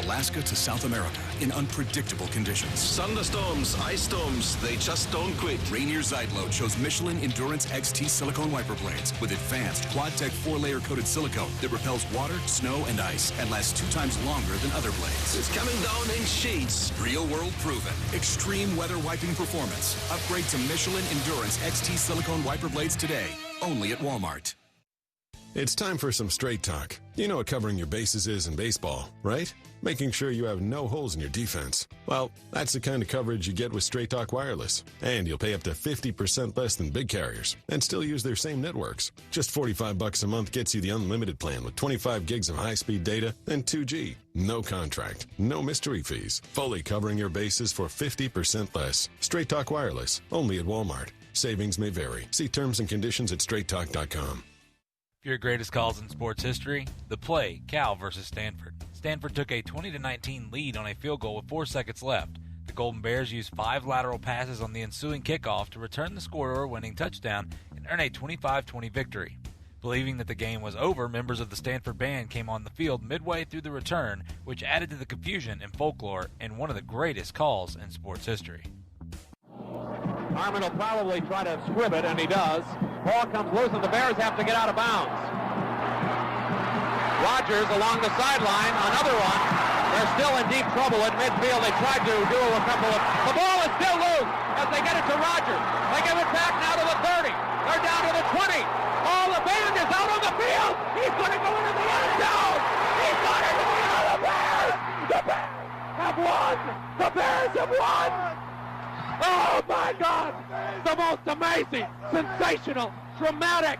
Alaska to South America in unpredictable conditions. Thunderstorms, ice storms, they just don't quit. Rainier Zeitlo chose Michelin Endurance XT silicone wiper blades with advanced Quad-Tech 4-layer coated silicone that repels water, snow, and ice and lasts 2 times longer than other blades. It's coming down in sheets. Real world proven. Extreme weather wiping performance. Upgrade to Michelin Endurance XT silicone wiper blades today. Only at Walmart. It's time for some straight talk. You know what covering your bases is in baseball, right? Making sure you have no holes in your defense. Well, that's the kind of coverage you get with Straight Talk Wireless. And you'll pay up to 50% less than big carriers and still use their same networks. Just $45 a month gets you the unlimited plan with 25 gigs of high-speed data and 2G. No contract, no mystery fees. Fully covering your bases for 50% less. Straight Talk Wireless, only at Walmart. Savings may vary. See terms and conditions at straighttalk.com. Your greatest calls in sports history, the play, Cal versus Stanford. Stanford took a 20-19 lead on a field goal with 4 seconds left. The Golden Bears used 5 lateral passes on the ensuing kickoff to return the scorer-winning touchdown and earn a 25-20 victory. Believing that the game was over, members of the Stanford band came on the field midway through the return, which added to the confusion and folklore and one of the greatest calls in sports history. Harmon will probably try to squib it, and he does. Ball comes loose, and the Bears have to get out of bounds. Rogers along the sideline, another one. They're still in deep trouble at midfield. They tried to do a couple of... The ball is still loose as they get it to Rogers. They give it back now to the 30. They're down to the 20. Oh, the band is out on the field. He's going to go into the end zone. He's going into the end. The Bears! The Bears have won! The Bears have won! Oh, my God! The most amazing, sensational, dramatic,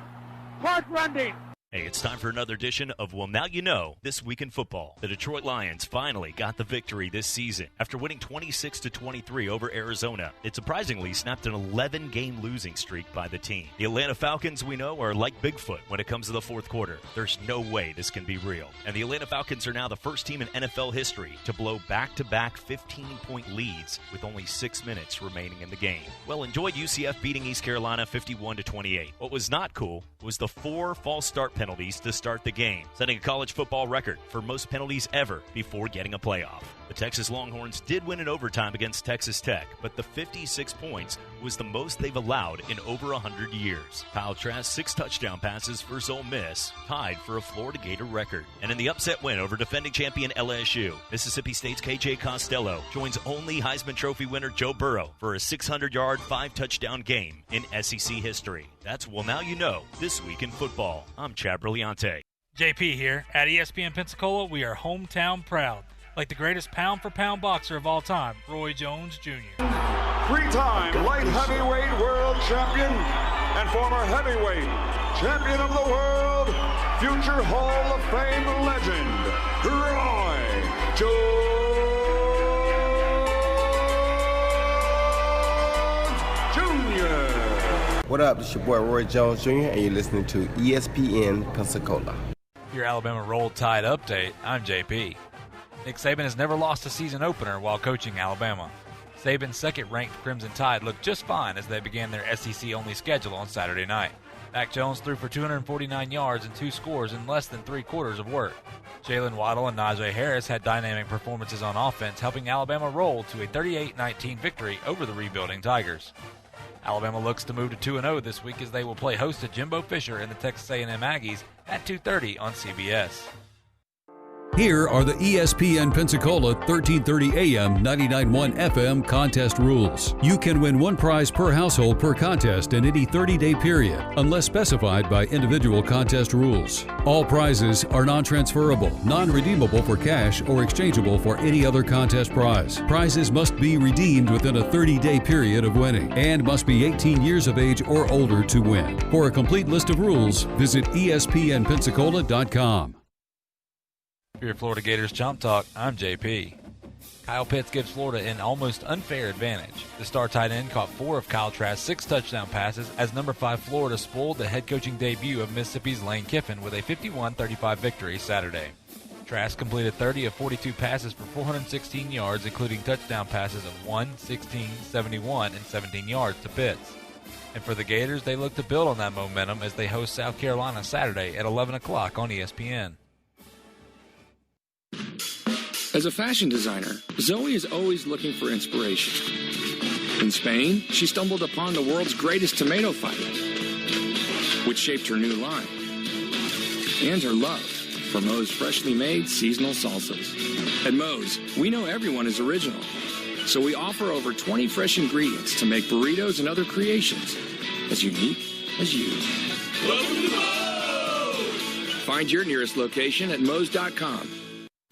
heart-rending. Hey, it's time for another edition of Well Now You Know, This Week in Football. The Detroit Lions finally got the victory this season. After winning 26-23 over Arizona, it surprisingly snapped an 11-game losing streak by the team. The Atlanta Falcons, we know, are like Bigfoot when it comes to the fourth quarter. There's no way this can be real. And the Atlanta Falcons are now the first team in NFL history to blow back-to-back 15-point leads with only 6 minutes remaining in the game. Well, enjoyed UCF beating East Carolina 51-28. What was not cool was the 4 false start penalties to start the game, setting a college football record for most penalties ever before getting a playoff. The Texas Longhorns did win in overtime against Texas Tech, but the 56 points was the most they've allowed in over 100 years. Kyle Trask's 6 touchdown passes for Ole Miss tied for a Florida Gator record. And in the upset win over defending champion LSU, Mississippi State's KJ Costello joins only Heisman Trophy winner Joe Burrow for a 600-yard, 5-touchdown game in SEC history. That's Well Now You Know, This Week in Football. I'm Chad Brilliante. JP here. At ESPN Pensacola, we are hometown proud. Like the greatest pound-for-pound boxer of all time, Roy Jones Jr. 3-time light heavyweight world champion and former heavyweight champion of the world, future Hall of Fame legend, Roy Jones Jr. What up? It's your boy Roy Jones Jr. and you're listening to ESPN Pensacola. Your Alabama Roll Tide update, I'm JP. Nick Saban has never lost a season opener while coaching Alabama. Saban's second-ranked Crimson Tide looked just fine as they began their SEC-only schedule on Saturday night. Mac Jones threw for 249 yards and 2 scores in less than 3 quarters of work. Jalen Waddle and Najee Harris had dynamic performances on offense, helping Alabama roll to a 38-19 victory over the rebuilding Tigers. Alabama looks to move to 2-0 this week as they will play host to Jimbo Fisher and the Texas A&M Aggies at 2:30 on CBS. Here are the ESPN Pensacola 1330 AM 99.1 FM contest rules. You can win 1 prize per household per contest in any 30-day period, unless specified by individual contest rules. All prizes are non-transferable, non-redeemable for cash, or exchangeable for any other contest prize. Prizes must be redeemed within a 30-day period of winning and must be 18 years of age or older to win. For a complete list of rules, visit ESPNpensacola.com. For your Florida Gators Chomp Talk, I'm JP. Kyle Pitts gives Florida an almost unfair advantage. The star tight end caught 4 of Kyle Trask's 6 touchdown passes as number 5 Florida spoiled the head coaching debut of Mississippi's Lane Kiffin with a 51-35 victory Saturday. Trask completed 30 of 42 passes for 416 yards, including touchdown passes of 1, 16, 71, and 17 yards to Pitts. And for the Gators, they look to build on that momentum as they host South Carolina Saturday at 11 o'clock on ESPN. As a fashion designer, Zoe is always looking for inspiration. In Spain, she stumbled upon the world's greatest tomato fight, which shaped her new line, and her love for Moe's freshly made seasonal salsas. At Moe's, we know everyone is original, so we offer over 20 fresh ingredients to make burritos and other creations as unique as you. Welcome to Moe's! Find your nearest location at Moe's.com.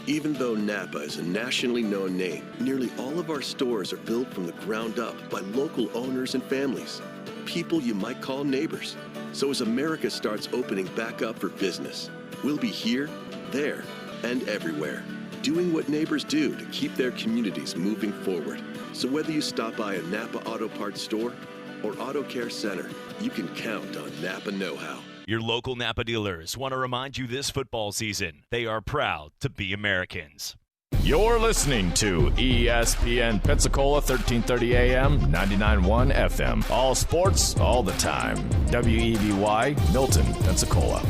Even though Napa is a nationally known name, nearly all of our stores are built from the ground up by local owners and families, people you might call neighbors. So as America starts opening back up for business, we'll be here, there, and everywhere, doing what neighbors do to keep their communities moving forward. So whether you stop by a Napa Auto Parts store or Auto Care Center, you can count on Napa know-how. Your local Napa dealers want to remind you this football season, they are proud to be Americans. You're listening to ESPN Pensacola, 1330 AM, 99.1 FM. All sports, all the time. WEBY, Milton, Pensacola.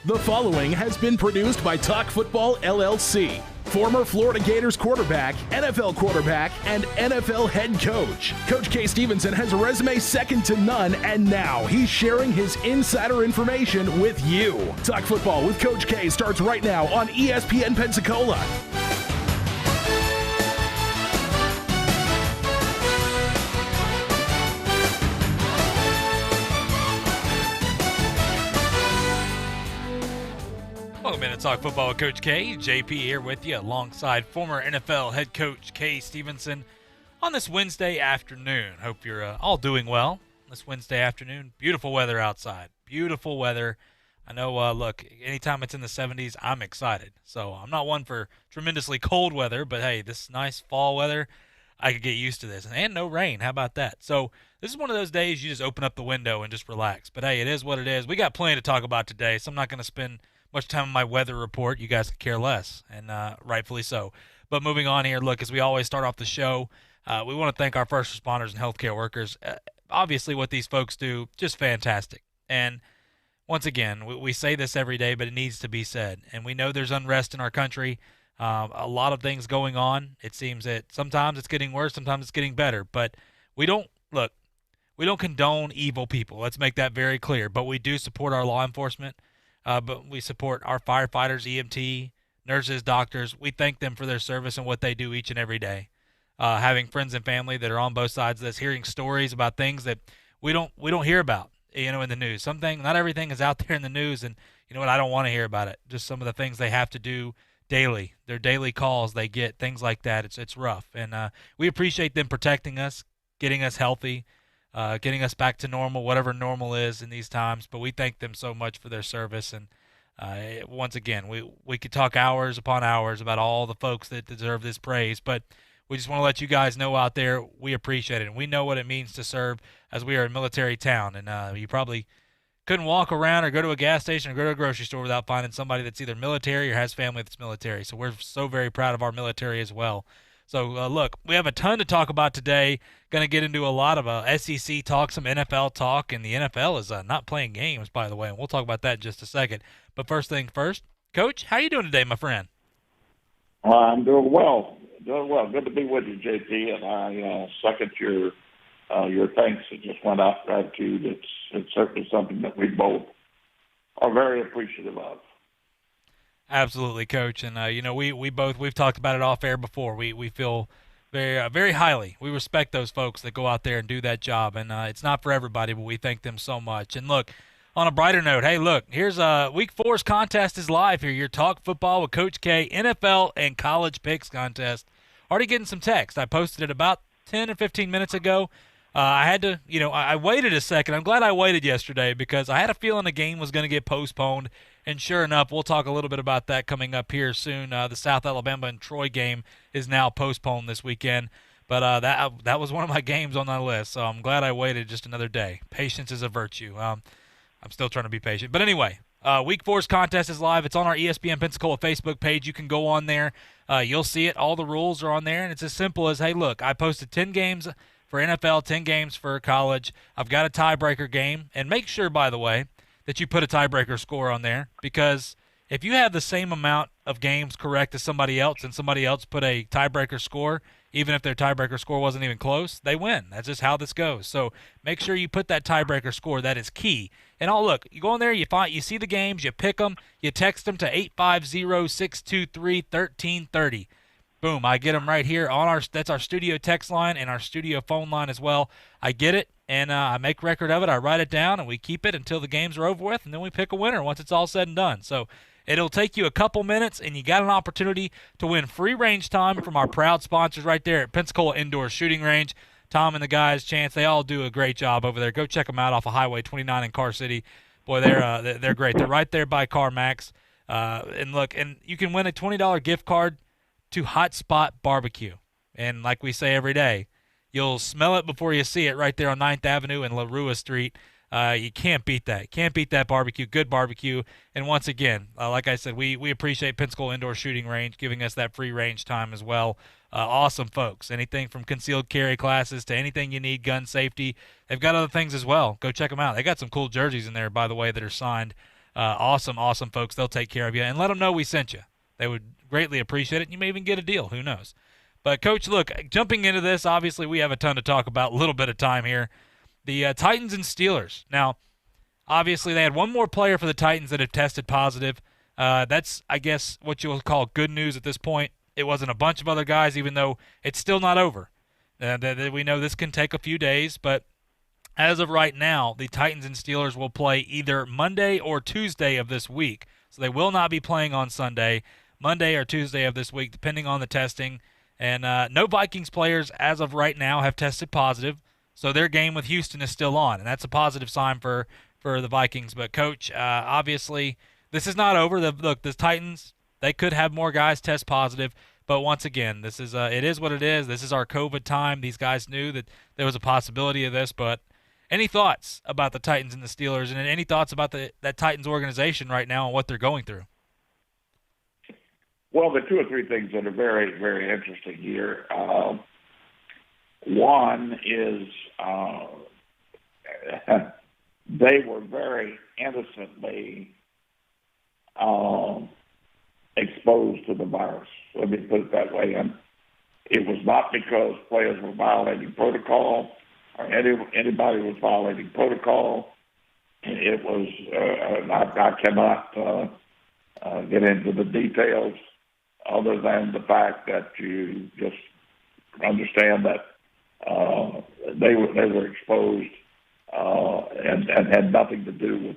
The following has been produced by Talk Football LLC. Former Florida Gators quarterback, NFL quarterback, and NFL head coach. Coach K. Stevenson has a resume second to none, and now he's sharing his insider information with you. Talk Football with Coach K starts right now on ESPN Pensacola. Welcome in to Talk Football with Coach K. JP here with you alongside former NFL head coach K. Stevenson on this Wednesday afternoon. Hope you're all doing well this Wednesday afternoon. Beautiful weather outside. Beautiful weather. I know, look, anytime it's in the 70s, I'm excited. So I'm not one for tremendously cold weather, but hey, this nice fall weather, I could get used to this. And no rain. How about that? So this is one of those days you just open up the window and just relax. But hey, it is what it is. We got plenty to talk about today, so I'm not going to spend much time on my weather report. You guys could care less, and rightfully so. But moving on here, look, as we always start off the show, we want to thank our first responders and healthcare workers. Obviously, what these folks do, just fantastic. And once again, we say this every day, but it needs to be said. And we know there's unrest in our country, a lot of things going on. It seems that sometimes it's getting worse, sometimes it's getting better. But we don't condone evil people. Let's make that very clear. But we do support our law enforcement. But we support our firefighters, EMT, nurses, doctors. We thank them for their service and what they do each and every day. Having friends and family that are on both sides of this, hearing stories about things that we don't hear about, in the news. Not everything is out there in the news, and you know what? I don't want to hear about it. Just some of the things they have to do daily, their daily calls they get, things like that. It's rough, and we appreciate them protecting us, getting us healthy. Getting us back to normal, whatever normal is in these times. But we thank them so much for their service. And once again, we could talk hours upon hours about all the folks that deserve this praise. But we just want to let you guys know out there, we appreciate it. And we know what it means to serve, as we are a military town. And you probably couldn't walk around or go to a gas station or go to a grocery store without finding somebody that's either military or has family that's military. So we're so very proud of our military as well. So, look, we have a ton to talk about today. Going to get into a lot of SEC talk, some NFL talk, and the NFL is not playing games, by the way, and we'll talk about that in just a second. But first thing first, Coach, how are you doing today, my friend? I'm doing well. Good to be with you, JP, and I second your thanks that just went out. Gratitude. It's certainly something that we both are very appreciative of. Absolutely, Coach, and we've talked about it off air before. We feel very very highly. We respect those folks that go out there and do that job, and it's not for everybody, but we thank them so much. And look, on a brighter note, hey, look, here's Week 4's contest is live here. Your Talk Football with Coach K NFL and College Picks contest. Already getting some text. I posted it about 10 or 15 minutes ago. I had to, I waited a second. I'm glad I waited yesterday because I had a feeling the game was going to get postponed. And sure enough, we'll talk a little bit about that coming up here soon. The South Alabama and Troy game is now postponed this weekend. But that was one of my games on my list, so I'm glad I waited just another day. Patience is a virtue. I'm still trying to be patient. But anyway, Week 4's contest is live. It's on our ESPN Pensacola Facebook page. You can go on there. You'll see it. All the rules are on there. And it's as simple as, hey, look, I posted 10 games for NFL, 10 games for college. I've got a tiebreaker game. And make sure, by the way, that you put a tiebreaker score on there because if you have the same amount of games correct as somebody else and somebody else put a tiebreaker score, even if their tiebreaker score wasn't even close, they win. That's just how this goes. So make sure you put that tiebreaker score. That is key. And look, you go in there, you see the games, you pick them, you text them to 850-623-1330. Boom, I get them right here on that's our studio text line and our studio phone line as well. I get it, and I make record of it. I write it down, and we keep it until the games are over with, and then we pick a winner once it's all said and done. So it'll take you a couple minutes, and you got an opportunity to win free range time from our proud sponsors right there at Pensacola Indoor Shooting Range. Tom and the guys, Chance, they all do a great job over there. Go check them out off of Highway 29 in Car City. Boy, they're great. They're right there by CarMax. And look, and you can win a $20 gift card to Hot Spot Barbecue. And like we say every day, you'll smell it before you see it right there on 9th Avenue and La Rua Street. You can't beat that. Can't beat that barbecue. Good barbecue. And once again, like I said, we appreciate Pensacola Indoor Shooting Range giving us that free range time as well. Awesome folks. Anything from concealed carry classes to anything you need, gun safety. They've got other things as well. Go check them out. They got some cool jerseys in there, by the way, that are signed. Awesome folks. They'll take care of you. And let them know we sent you. They would greatly appreciate it. You may even get a deal. Who knows? But, Coach, look, jumping into this, obviously we have a ton to talk about. A little bit of time here. The Titans and Steelers. Now, obviously they had one more player for the Titans that have tested positive. That's, I guess, what you'll call good news at this point. It wasn't a bunch of other guys, even though it's still not over. We know this can take a few days, but as of right now, the Titans and Steelers will play either Monday or Tuesday of this week. So they will not be playing on Sunday, Monday or Tuesday of this week, depending on the testing. And no Vikings players as of right now have tested positive. So their game with Houston is still on, and that's a positive sign for the Vikings. But, Coach, obviously this is not over. Look, the Titans, they could have more guys test positive. But once again, this is it is what it is. This is our COVID time. These guys knew that there was a possibility of this. But any thoughts about the Titans and the Steelers, and any thoughts about that Titans organization right now and what they're going through? Well, there are two or three things that are very, very interesting here. One is they were very innocently exposed to the virus. Let me put it that way. And it was not because players were violating protocol or anybody was violating protocol. It was, I cannot get into the details other than the fact that you just understand that they were exposed and had nothing to do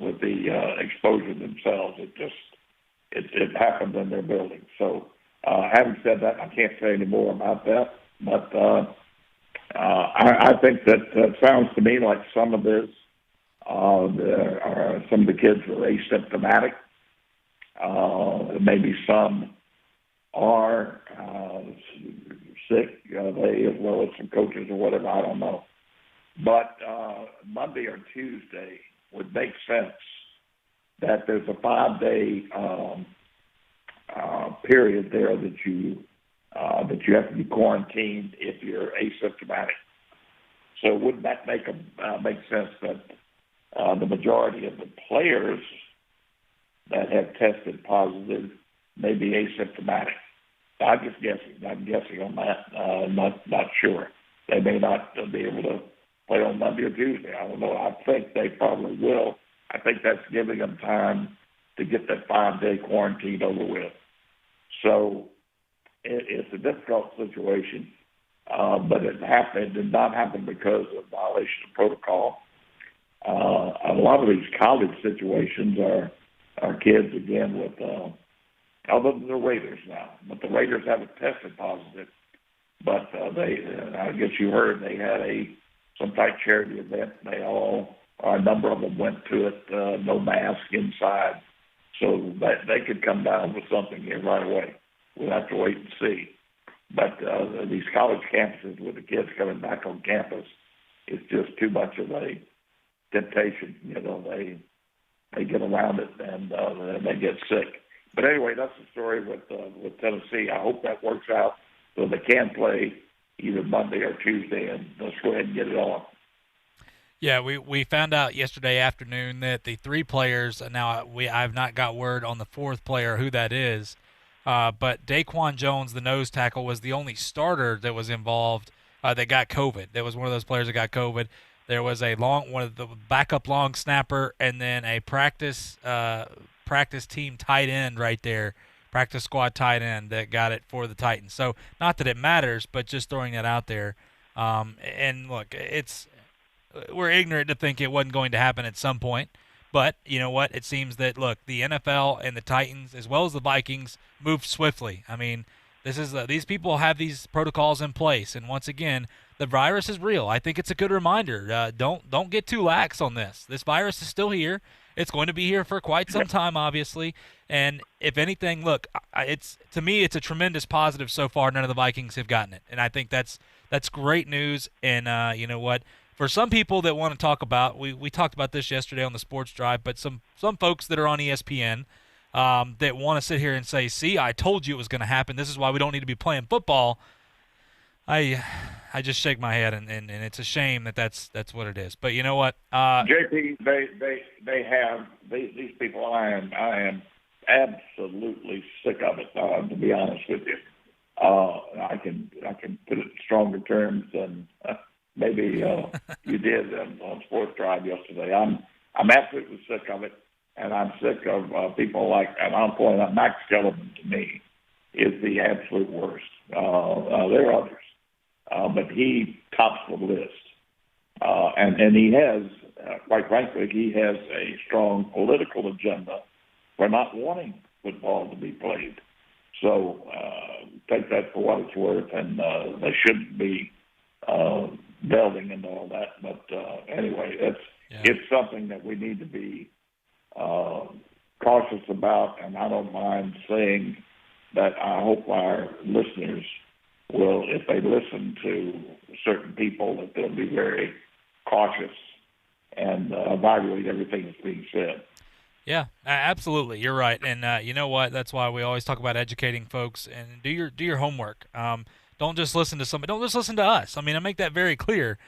with the exposure themselves. It happened in their building. So having said that, I can't say any more about that. But I think that it sounds to me like some of this, some of the kids were asymptomatic. Maybe some are sick, well, it's some coaches or whatever, I don't know. But Monday or Tuesday would make sense that there's a 5-day period there that you have to be quarantined if you're asymptomatic. So wouldn't that make sense that the majority of the players that have tested positive may be asymptomatic? I'm just guessing. I'm guessing on that. Not sure. They may not be able to play on Monday or Tuesday. I don't know. I think they probably will. I think that's giving them time to get that 5-day quarantine over with. So it's a difficult situation, but it did not happen because of violation of protocol. A lot of these college situations are kids, again, with other than the Raiders now. But the Raiders haven't tested positive. But I guess you heard they had some type charity event. A number of them went to it, no mask inside. So they could come down with something here right away. We'll have to wait and see. But these college campuses with the kids coming back on campus, it's just too much of a temptation. They get around it and they get sick. But anyway, that's the story with Tennessee. I hope that works out so they can play either Monday or Tuesday, and let's go ahead and get it on. Yeah, we found out yesterday afternoon that the 3 players, now I've not got word on the 4th player who that is, but Daquan Jones, the nose tackle, was the only starter that was involved that got COVID. That was one of those players that got COVID. There was one of the backup long snapper, and then a practice team tight end right there, practice squad tight end that got it for the Titans. So not that it matters, but just throwing that out there. And look, we're ignorant to think it wasn't going to happen at some point. But you know what? It seems that, look, the NFL and the Titans, as well as the Vikings, moved swiftly. I mean, these people have these protocols in place, and once again, the virus is real. I think it's a good reminder. Don't get too lax on this. This virus is still here. It's going to be here for quite some time, obviously. And if anything, look, to me, it's a tremendous positive so far. None of the Vikings have gotten it, and I think that's great news. And you know what? For some people that want to talk about, we talked about this yesterday on the Sports Drive, but some folks that are on ESPN that want to sit here and say, see, I told you it was going to happen. This is why we don't need to be playing football. I just shake my head, and it's a shame that's what it is. But you know what? JP, they have these people. I am absolutely sick of it. To be honest with you, I can put it in stronger terms than maybe you did on Sports Drive yesterday. I'm absolutely sick of it, and I'm sick of people like, and I'm pointing out Max Kellerman to me is the absolute worst. There are others, but he tops the list, and he has, quite frankly, he has a strong political agenda for not wanting football to be played. So take that for what it's worth, and they shouldn't be delving into all that. But anyway, it's something that we need to be cautious about, and I don't mind saying that I hope our listeners will, if they listen to certain people, that they'll be very cautious and evaluate everything that's being said. Yeah, absolutely. You're right. And you know what? That's why we always talk about educating folks and do your homework. Don't just listen to somebody. Don't just listen to us. I mean, I make that very clear.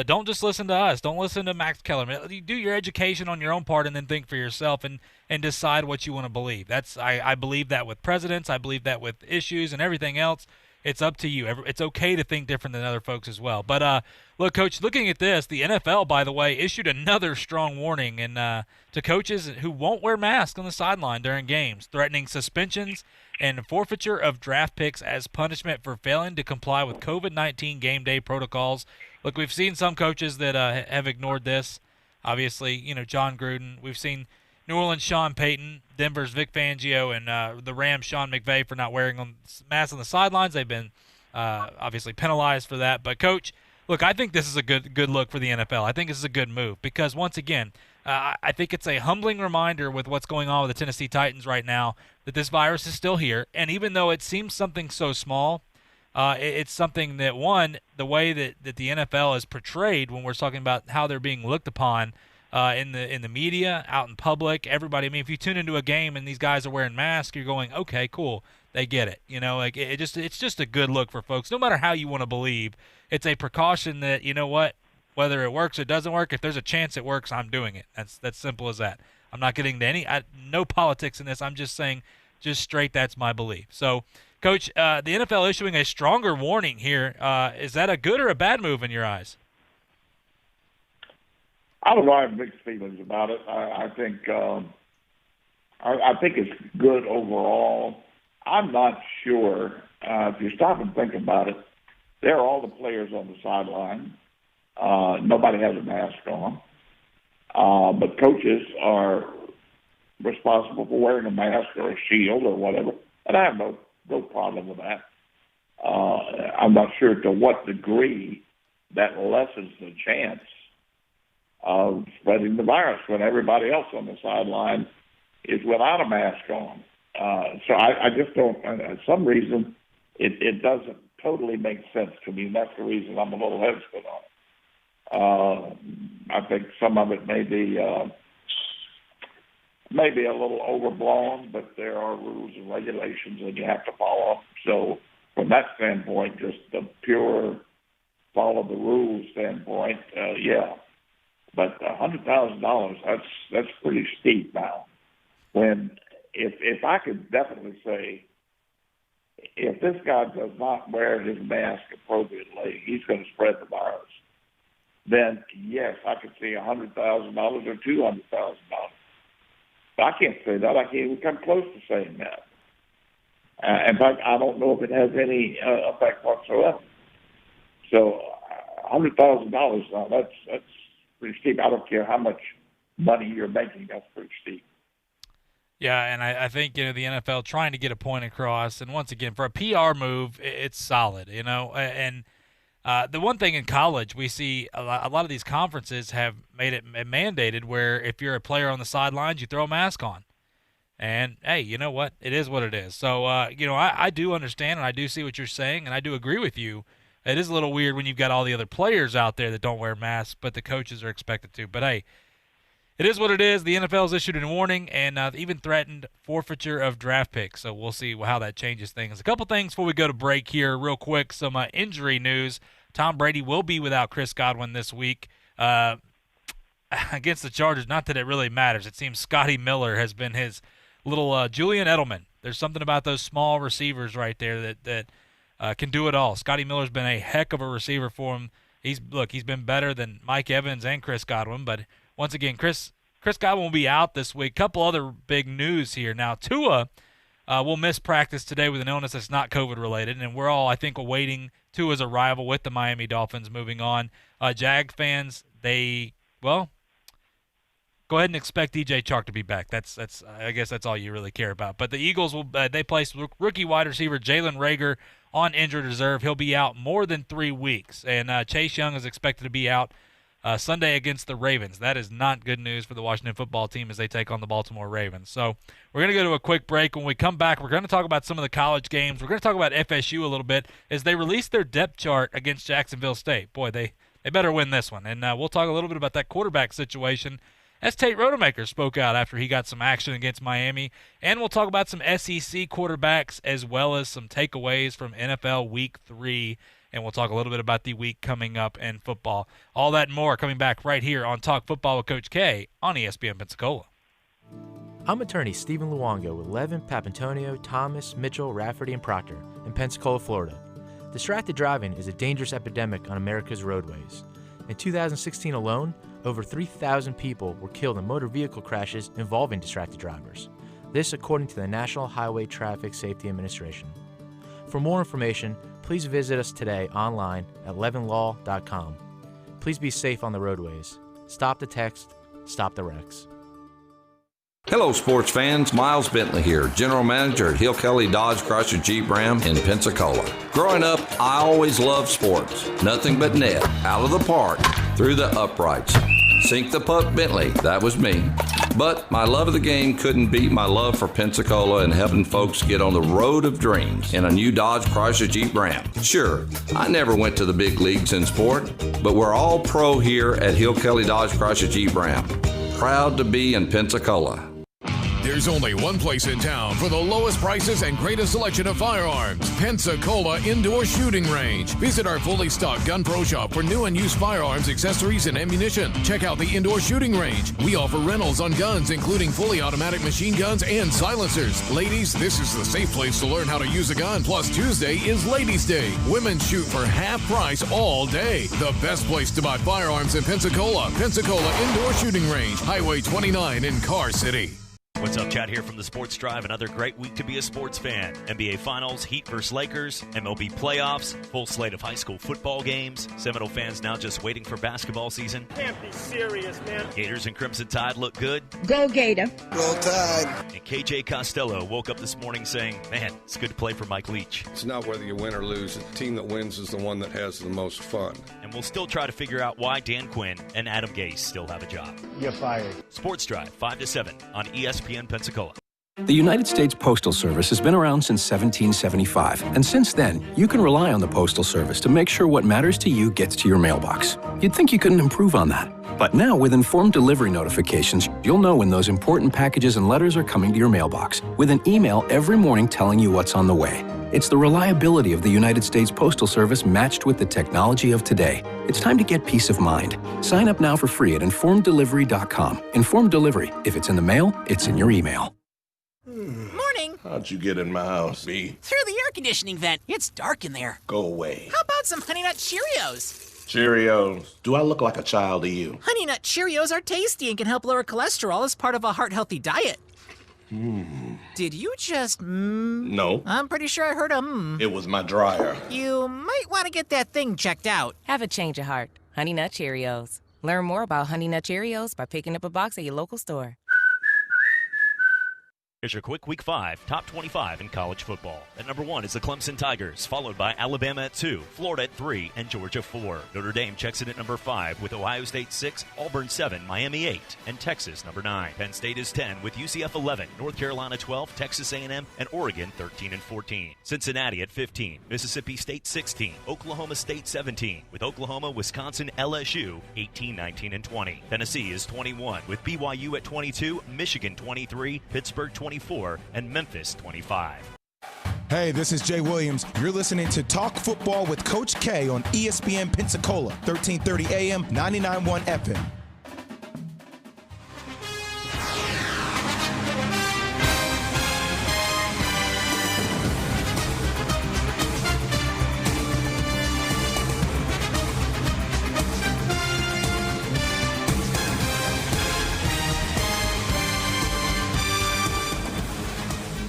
Don't just listen to us. Don't listen to Max Kellerman. You do your education on your own part and then think for yourself and decide what you want to believe. I believe that with presidents. I believe that with issues and everything else. It's up to you. It's okay to think different than other folks as well. But look, Coach, looking at this, the NFL, by the way, issued another strong warning to coaches who won't wear masks on the sideline during games, threatening suspensions and forfeiture of draft picks as punishment for failing to comply with COVID-19 game day protocols. Look, we've seen some coaches that have ignored this. Obviously, John Gruden. We've seen New Orleans' Sean Payton, Denver's Vic Fangio, and the Rams' Sean McVay for not wearing masks on the sidelines. They've been obviously penalized for that. But, Coach, look, I think this is a good look for the NFL. I think this is a good move because, once again, I think it's a humbling reminder with what's going on with the Tennessee Titans right now that this virus is still here. And even though it seems something so small, it's something that, one, the way that the NFL is portrayed when we're talking about how they're being looked upon in the media, out in public, everybody. I mean, if you tune into a game and these guys are wearing masks, you're going, okay, cool, they get it. It's just a good look for folks. No matter how you want to believe, it's a precaution that, you know what, whether it works or doesn't work, if there's a chance it works, I'm doing it. That's simple as that. I'm not getting to no politics in this. I'm just saying, just straight, that's my belief. So, Coach, the NFL issuing a stronger warning here. Is that a good or a bad move in your eyes? I don't know. I have mixed feelings about it. I think it's good overall. I'm not sure. If you stop and think about it, there are all the players on the sideline. Nobody has a mask on. But coaches are responsible for wearing a mask or a shield or whatever. And I have no problem with that. I'm not sure to what degree that lessens the chance of spreading the virus when everybody else on the sideline is without a mask on. So I just don't, for some reason, it doesn't totally make sense to me. That's the reason I'm a little hesitant on it. I think some of it may be a little overblown, but there are rules and regulations and you have to follow them. So from that standpoint, just the pure follow the rules standpoint, yeah. But $100,000, that's pretty steep now. When if I could definitely say, if this guy does not wear his mask appropriately, he's going to spread the virus. Then yes, I could see $100,000 or $200,000. But I can't say that. I can't even come close to saying that. In fact, I don't know if it has any effect whatsoever. So $100,000 now, that's pretty steep. I don't care how much money you're making, that's pretty steep. Yeah, and I think, the NFL trying to get a point across, and once again, for a PR move, it's solid, and the one thing in college, we see a lot of these conferences have made it mandated where if you're a player on the sidelines, you throw a mask on. And, hey, you know what? It is what it is. So, I do understand, and I do see what you're saying, and I do agree with you. It is a little weird when you've got all the other players out there that don't wear masks, but the coaches are expected to. But, hey, it is what it is. The NFL has issued a warning and even threatened forfeiture of draft picks. So we'll see how that changes things. A couple things before we go to break here real quick. Some injury news. Tom Brady will be without Chris Godwin this week against the Chargers. Not that it really matters. It seems Scotty Miller has been his little Julian Edelman. There's something about those small receivers right there that can do it all. Scotty Miller's been a heck of a receiver for him. He's been better than Mike Evans and Chris Godwin, but once again, Chris Godwin will be out this week. Couple other big news here. Now, Tua will miss practice today with an illness that's not COVID-related, and we're all, I think, awaiting Tua's arrival with the Miami Dolphins moving on. Jag fans, go ahead and expect DJ Chark to be back. That's I guess that's all you really care about. But the Eagles they placed rookie wide receiver Jalen Reagor on injured reserve. He'll be out more than 3 weeks, and Chase Young is expected to be out Sunday against the Ravens. That is not good news for the Washington football team as they take on the Baltimore Ravens. So we're going to go to a quick break. When we come back, we're going to talk about some of the college games. We're going to talk about FSU a little bit as they release their depth chart against Jacksonville State. Boy, they better win this one. And we'll talk a little bit about that quarterback situation as Tate Rodemaker spoke out after he got some action against Miami. And we'll talk about some SEC quarterbacks as well as some takeaways from NFL Week 3. And we'll talk a little bit about the week coming up in football. All that and more coming back right here on Talk Football with Coach K on ESPN Pensacola. I'm attorney Stephen Luongo with Levin, Papantonio, Thomas, Mitchell, Rafferty, and Proctor in Pensacola, Florida. Distracted driving is a dangerous epidemic on America's roadways. In 2016 alone, over 3,000 people were killed in motor vehicle crashes involving distracted drivers. This according to the National Highway Traffic Safety Administration. For more information, please visit us today online at levinlaw.com. Please be safe on the roadways. Stop the text, stop the wrecks. Hello, sports fans. Miles Bentley here, General Manager at Hill Kelly Dodge Chrysler Jeep Ram in Pensacola. Growing up, I always loved sports. Nothing but net, out of the park, through the uprights. Sink the puck Bentley, that was me. But my love of the game couldn't beat my love for Pensacola and helping folks get on the road of dreams in a new Dodge Chrysler Jeep Ram. Sure, I never went to the big leagues in sport, but we're all pro here at Hill Kelly Dodge Chrysler Jeep Ram. Proud to be in Pensacola. There's only one place in town for the lowest prices and greatest selection of firearms. Pensacola Indoor Shooting Range. Visit our fully stocked Gun Pro Shop for new and used firearms, accessories, and ammunition. Check out the Indoor Shooting Range. We offer rentals on guns, including fully automatic machine guns and silencers. Ladies, this is the safe place to learn how to use a gun. Plus, Tuesday is Ladies' Day. Women shoot for half price all day. The best place to buy firearms in Pensacola. Pensacola Indoor Shooting Range. Highway 29 in Car City. What's up, Chad here from the Sports Drive. Another great week to be a sports fan. NBA Finals, Heat vs. Lakers, MLB playoffs, full slate of high school football games. Seminole fans now just waiting for basketball season. Can't be serious, man. Gators and Crimson Tide look good. Go Gator. Roll Tide. And KJ Costello woke up this morning saying, man, it's good to play for Mike Leach. It's not whether you win or lose. The team that wins is the one that has the most fun. And we'll still try to figure out why Dan Quinn and Adam Gase still have a job. You're fired. Sports Drive, 5 to 7 on ESPN Pensacola. The United States Postal Service has been around since 1775, and since then, you can rely on the Postal Service to make sure what matters to you gets to your mailbox. You'd think you couldn't improve on that. But now, with informed delivery notifications, you'll know when those important packages and letters are coming to your mailbox, with an email every morning telling you what's on the way. It's the reliability of the United States Postal Service matched with the technology of today. It's time to get peace of mind. Sign up now for free at informeddelivery.com. Informed Delivery. If it's in the mail, it's in your email. Morning. How'd you get in my house, B? Through the air conditioning vent. It's dark in there. Go away. How about some Honey Nut Cheerios? Cheerios. Do I look like a child to you? Honey Nut Cheerios are tasty and can help lower cholesterol as part of a heart-healthy diet. Did you just No. I'm pretty sure I heard a It was my dryer. You might want to get that thing checked out. Have a change of heart. Honey Nut Cheerios. Learn more about Honey Nut Cheerios by picking up a box at your local store. Here's your quick Week 5 top 25 in college football. At number 1 is the Clemson Tigers, followed by Alabama at 2, Florida at 3, and Georgia 4. Notre Dame checks in at number 5 with Ohio State 6, Auburn 7, Miami 8, and Texas number 9. Penn State is 10 with UCF 11, North Carolina 12, Texas A&M, and Oregon 13 and 14. Cincinnati at 15, Mississippi State 16, Oklahoma State 17, with Oklahoma, Wisconsin, LSU 18, 19, and 20. Tennessee is 21 with BYU at 22, Michigan 23, Pittsburgh 24, and Memphis 25. Hey, this is Jay Williams. You're listening to Talk Football with Coach K on ESPN Pensacola, 1330 AM, 99.1 FM.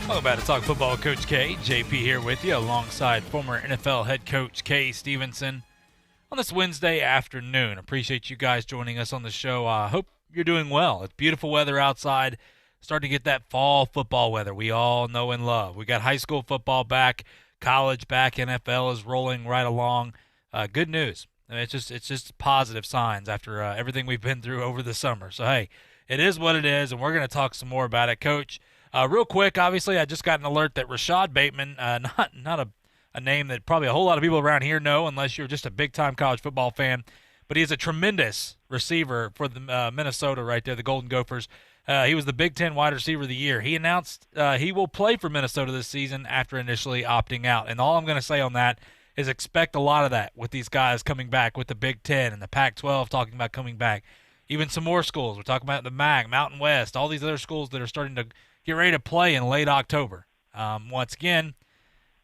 Welcome back to Talk Football with Coach K. JP here with you alongside former NFL head coach Kay Stevenson on this Wednesday afternoon. Appreciate you guys joining us on the show. I hope you're doing well. It's beautiful weather outside. Starting to get that fall football weather we all know and love. We got high school football back, college back, NFL is rolling right along. Good news. I mean, it's just positive signs after everything we've been through over the summer. So, hey, it is what it is, and we're going to talk some more about it. Coach, real quick, obviously, I just got an alert that Rashad Bateman, not a name that probably a whole lot of people around here know unless you're just a big-time college football fan, but he is a tremendous receiver for the Minnesota right there, the Golden Gophers. He was the Big Ten wide receiver of the year. He announced he will play for Minnesota this season after initially opting out. And all I'm going to say on that is expect a lot of that with these guys coming back, with the Big Ten and the Pac-12 talking about coming back. Even some more schools. We're talking about the MAC, Mountain West, all these other schools that are starting to get ready to play in late October. Once again,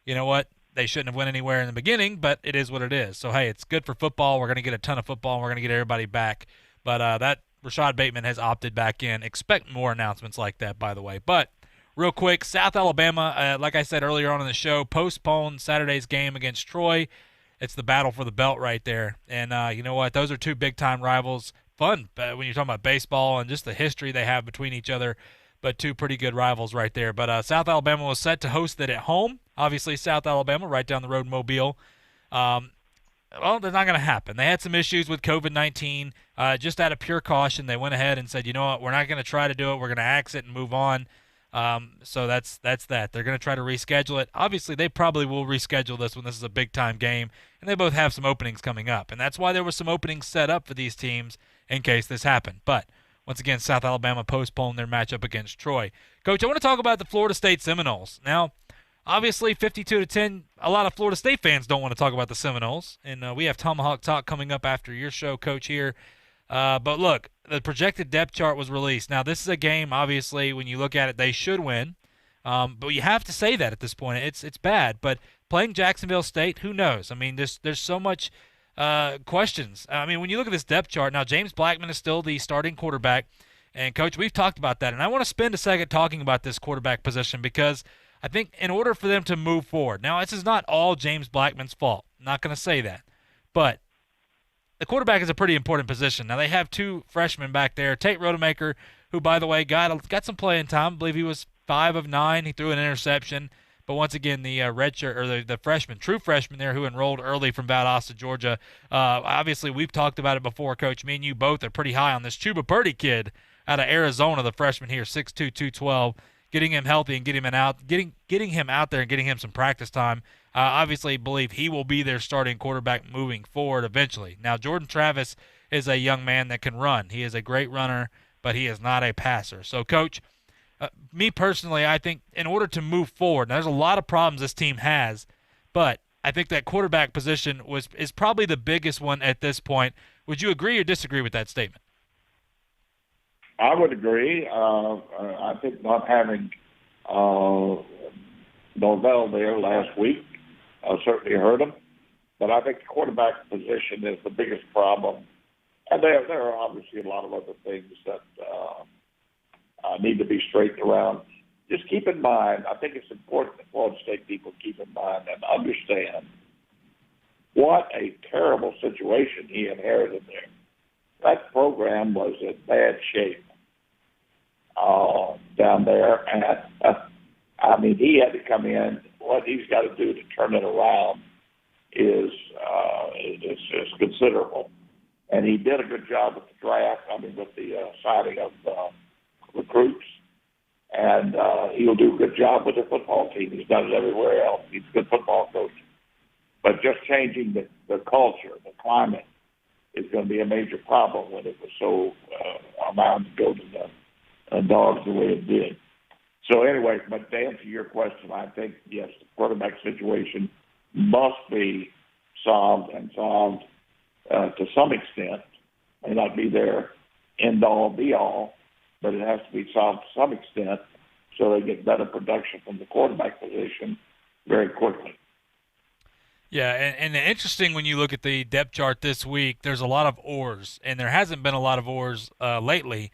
you know what? They shouldn't have went anywhere in the beginning, but it is what it is. So, hey, it's good for football. We're going to get a ton of football, and we're going to get everybody back. But that Rashad Bateman has opted back in. Expect more announcements like that, by the way. But real quick, South Alabama, like I said earlier on in the show, postponed Saturday's game against Troy. It's the battle for the belt right there. And you know what? Those are two big-time rivals. Fun when you're talking about baseball and just the history they have between each other, but two pretty good rivals right there. But South Alabama was set to host it at home. Obviously, South Alabama, right down the road, Mobile. Well, that's not going to happen. They had some issues with COVID-19. Just out of pure caution, they went ahead and said, you know what, we're not going to try to do it. We're going to axe it and move on. So that's that. They're going to try to reschedule it. Obviously, they probably will reschedule this when this is a big-time game, and they both have some openings coming up. And that's why there were some openings set up for these teams in case this happened. But once again, South Alabama postponed their matchup against Troy. Coach, I want to talk about the Florida State Seminoles. Now, obviously, 52-10, a lot of Florida State fans don't want to talk about the Seminoles, and we have Tomahawk Talk coming up after your show, Coach, here. But look, the projected depth chart was released. Now, this is a game, obviously, when you look at it, they should win. But you have to say that at this point. It's bad. But playing Jacksonville State, who knows? I mean, there's so much questions. I mean, when you look at this depth chart, now James Blackman is still the starting quarterback. And, Coach, we've talked about that. And I want to spend a second talking about this quarterback position because I think in order for them to move forward, now this is not all James Blackman's fault. I'm not going to say that. But the quarterback is a pretty important position. Now, they have two freshmen back there. Tate Rodemaker, who, by the way, got some playing time. I believe he was 5 of 9. He threw an interception. But once again, the redshirt or the freshman, true freshman there who enrolled early from Valdosta, Georgia. Obviously, we've talked about it before, Coach. Me and you both are pretty high on this Chuba Purdy kid out of Arizona, the freshman here, 6'2", 212. Getting him healthy and getting him out there and getting him some practice time. Obviously, believe he will be their starting quarterback moving forward eventually. Now, Jordan Travis is a young man that can run. He is a great runner, but he is not a passer. So, Coach, me personally, I think in order to move forward, now there's a lot of problems this team has, but I think that quarterback position is probably the biggest one at this point. Would you agree or disagree with that statement? I would agree. I think not having Norvell there last week certainly hurt him. But I think the quarterback position is the biggest problem. And there are obviously a lot of other things that need to be straightened around. Just keep in mind, I think it's important that Florida State people keep in mind and understand what a terrible situation he inherited there. That program was in bad shape down there. And, he had to come in. What he's got to do to turn it around is considerable. And he did a good job with the draft, with the signing of recruits. And he'll do a good job with the football team. He's done it everywhere else. He's a good football coach. But just changing the culture, the climate, is going to be a major problem when it was so allowed to go to the dogs the way it did. So anyway, but to answer your question, I think, yes, the quarterback situation must be solved to some extent. May not be their end-all, be-all, but it has to be solved to some extent so they get better production from the quarterback position very quickly. Yeah, and interesting when you look at the depth chart this week, there's a lot of oars, and there hasn't been a lot of oars lately.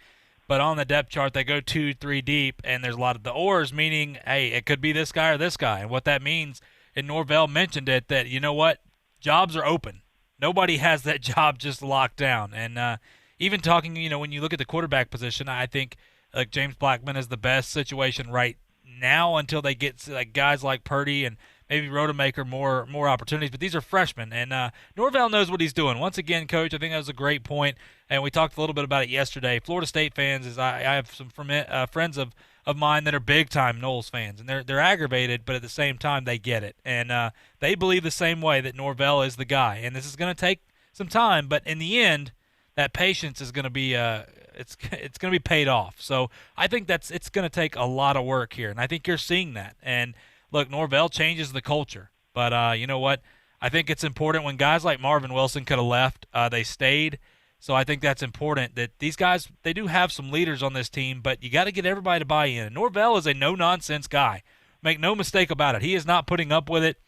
But on the depth chart, they go 2-3 deep, and there's a lot of the oars, meaning, hey, it could be this guy or this guy. And what that means, and Norvell mentioned it, that, you know what, jobs are open. Nobody has that job just locked down. And even talking, when you look at the quarterback position, I think like James Blackman is the best situation right now until they get like guys like Purdy and maybe Rodemaker more opportunities. But these are freshmen, and Norvell knows what he's doing. Once again, Coach, I think that was a great point, and we talked a little bit about it yesterday. Florida State fans, I have some friends of mine that are big-time Noles fans, and they're aggravated, but at the same time they get it. And they believe the same way that Norvell is the guy. And this is going to take some time, but in the end, that patience is going to be it's going to be paid off. So I think it's going to take a lot of work here, and I think you're seeing that. And look, Norvell changes the culture, but you know what? I think it's important when guys like Marvin Wilson could have left, they stayed. So I think that's important that these guys, they do have some leaders on this team, but you got to get everybody to buy in. And Norvell is a no-nonsense guy. Make no mistake about it. He is not putting up with it.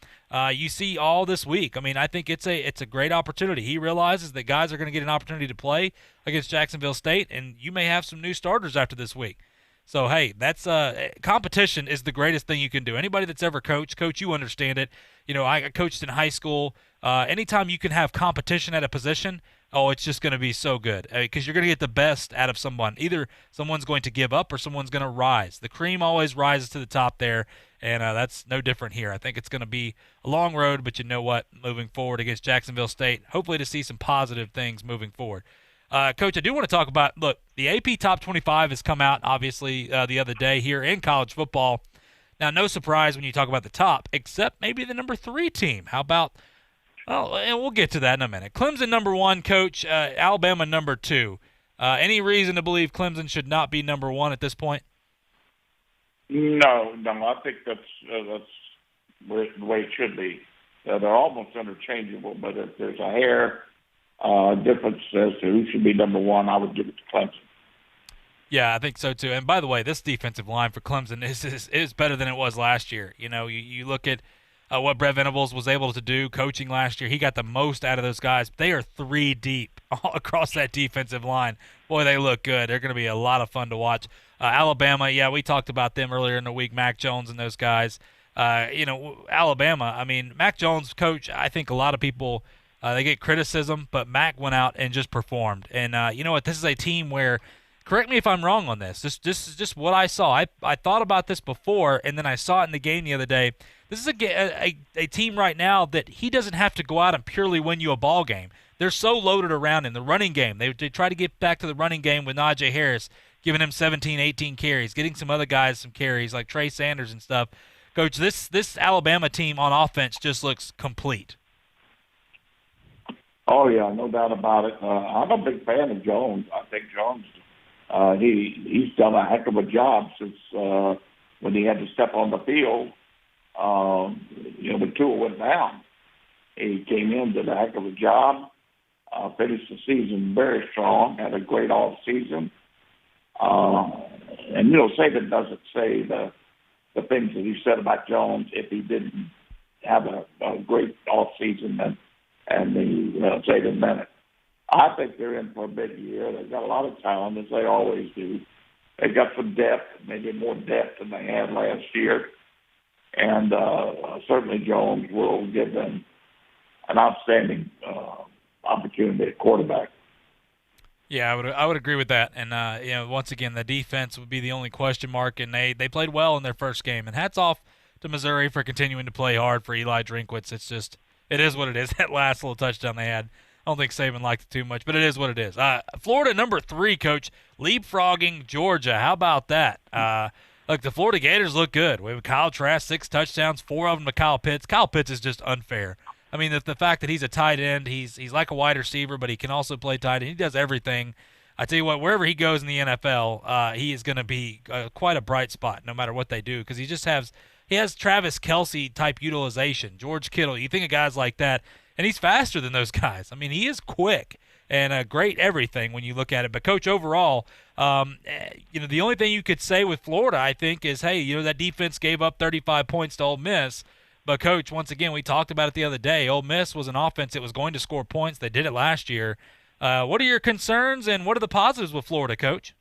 You see all this week. I think it's a great opportunity. He realizes that guys are going to get an opportunity to play against Jacksonville State, and you may have some new starters after this week. So, hey, that's competition is the greatest thing you can do. Anybody that's ever coached, Coach, you understand it. I coached in high school. Anytime you can have competition at a position, it's just going to be so good because you're going to get the best out of someone. Either someone's going to give up or someone's going to rise. The cream always rises to the top there, and that's no different here. I think it's going to be a long road, but you know what? Moving forward against Jacksonville State, hopefully to see some positive things moving forward. Coach, I do want to talk about, look, the AP Top 25 has come out, obviously, the other day here in college football. Now, no surprise when you talk about the top, except maybe the number 3 team. How about, and we'll get to that in a minute. Clemson number 1, Coach, Alabama number 2. Any reason to believe Clemson should not be number 1 at this point? No, I think that's the way it should be. They're almost interchangeable, but if there's a hair difference as to who should be number 1, I would give it to Clemson. Yeah, I think so too. And by the way, this defensive line for Clemson is better than it was last year. You look at what Brett Venables was able to do coaching last year. He got the most out of those guys. They are 3 deep all across that defensive line. Boy, they look good. They're going to be a lot of fun to watch. Alabama, yeah, we talked about them earlier in the week, Mac Jones and those guys. Alabama, Mac Jones, Coach, I think a lot of people they get criticism, but Mac went out and just performed. And you know what? This is a team where, correct me if I'm wrong on this. This is just what I saw. I thought about this before, and then I saw it in the game the other day. This is a team right now that he doesn't have to go out and purely win you a ball game. They're so loaded around in the running game. They try to get back to the running game with Najee Harris, giving him 17, 18 carries, getting some other guys some carries like Trey Sanders and stuff. Coach, this Alabama team on offense just looks complete. Oh, yeah, no doubt about it. I'm a big fan of Jones. I think Jones, he's done a heck of a job since when he had to step on the field, when Tua went down. He came in, did a heck of a job, finished the season very strong, had a great off season. And, Saban doesn't say the things that he said about Jones if he didn't have a great off season and Saban meant it. I think they're in for a big year. They've got a lot of talent, as they always do. They've got some depth, maybe more depth than they had last year. And certainly Jones will give them an outstanding opportunity at quarterback. Yeah, I would agree with that. And once again, the defense would be the only question mark. And they played well in their first game. And hats off to Missouri for continuing to play hard for Eli Drinkwitz. It is what it is. That last little touchdown they had, I don't think Saban liked it too much, but it is what it is. Florida number 3, Coach, leapfrogging Georgia. How about that? Look, the Florida Gators look good. We have Kyle Trask, 6 touchdowns, 4 of them to Kyle Pitts. Kyle Pitts is just unfair. I mean, the fact that he's a tight end, he's like a wide receiver, but he can also play tight end. He does everything. I tell you what, wherever he goes in the NFL, he is going to be quite a bright spot no matter what they do, because he has Travis Kelce type utilization, George Kittle. You think of guys like that, and he's faster than those guys. I mean, he is quick and great everything when you look at it. But, Coach, overall, the only thing you could say with Florida, I think, is, hey, that defense gave up 35 points to Ole Miss. But, Coach, once again, we talked about it the other day. Ole Miss was an offense that was going to score points. They did it last year. What are your concerns and what are the positives with Florida, Coach?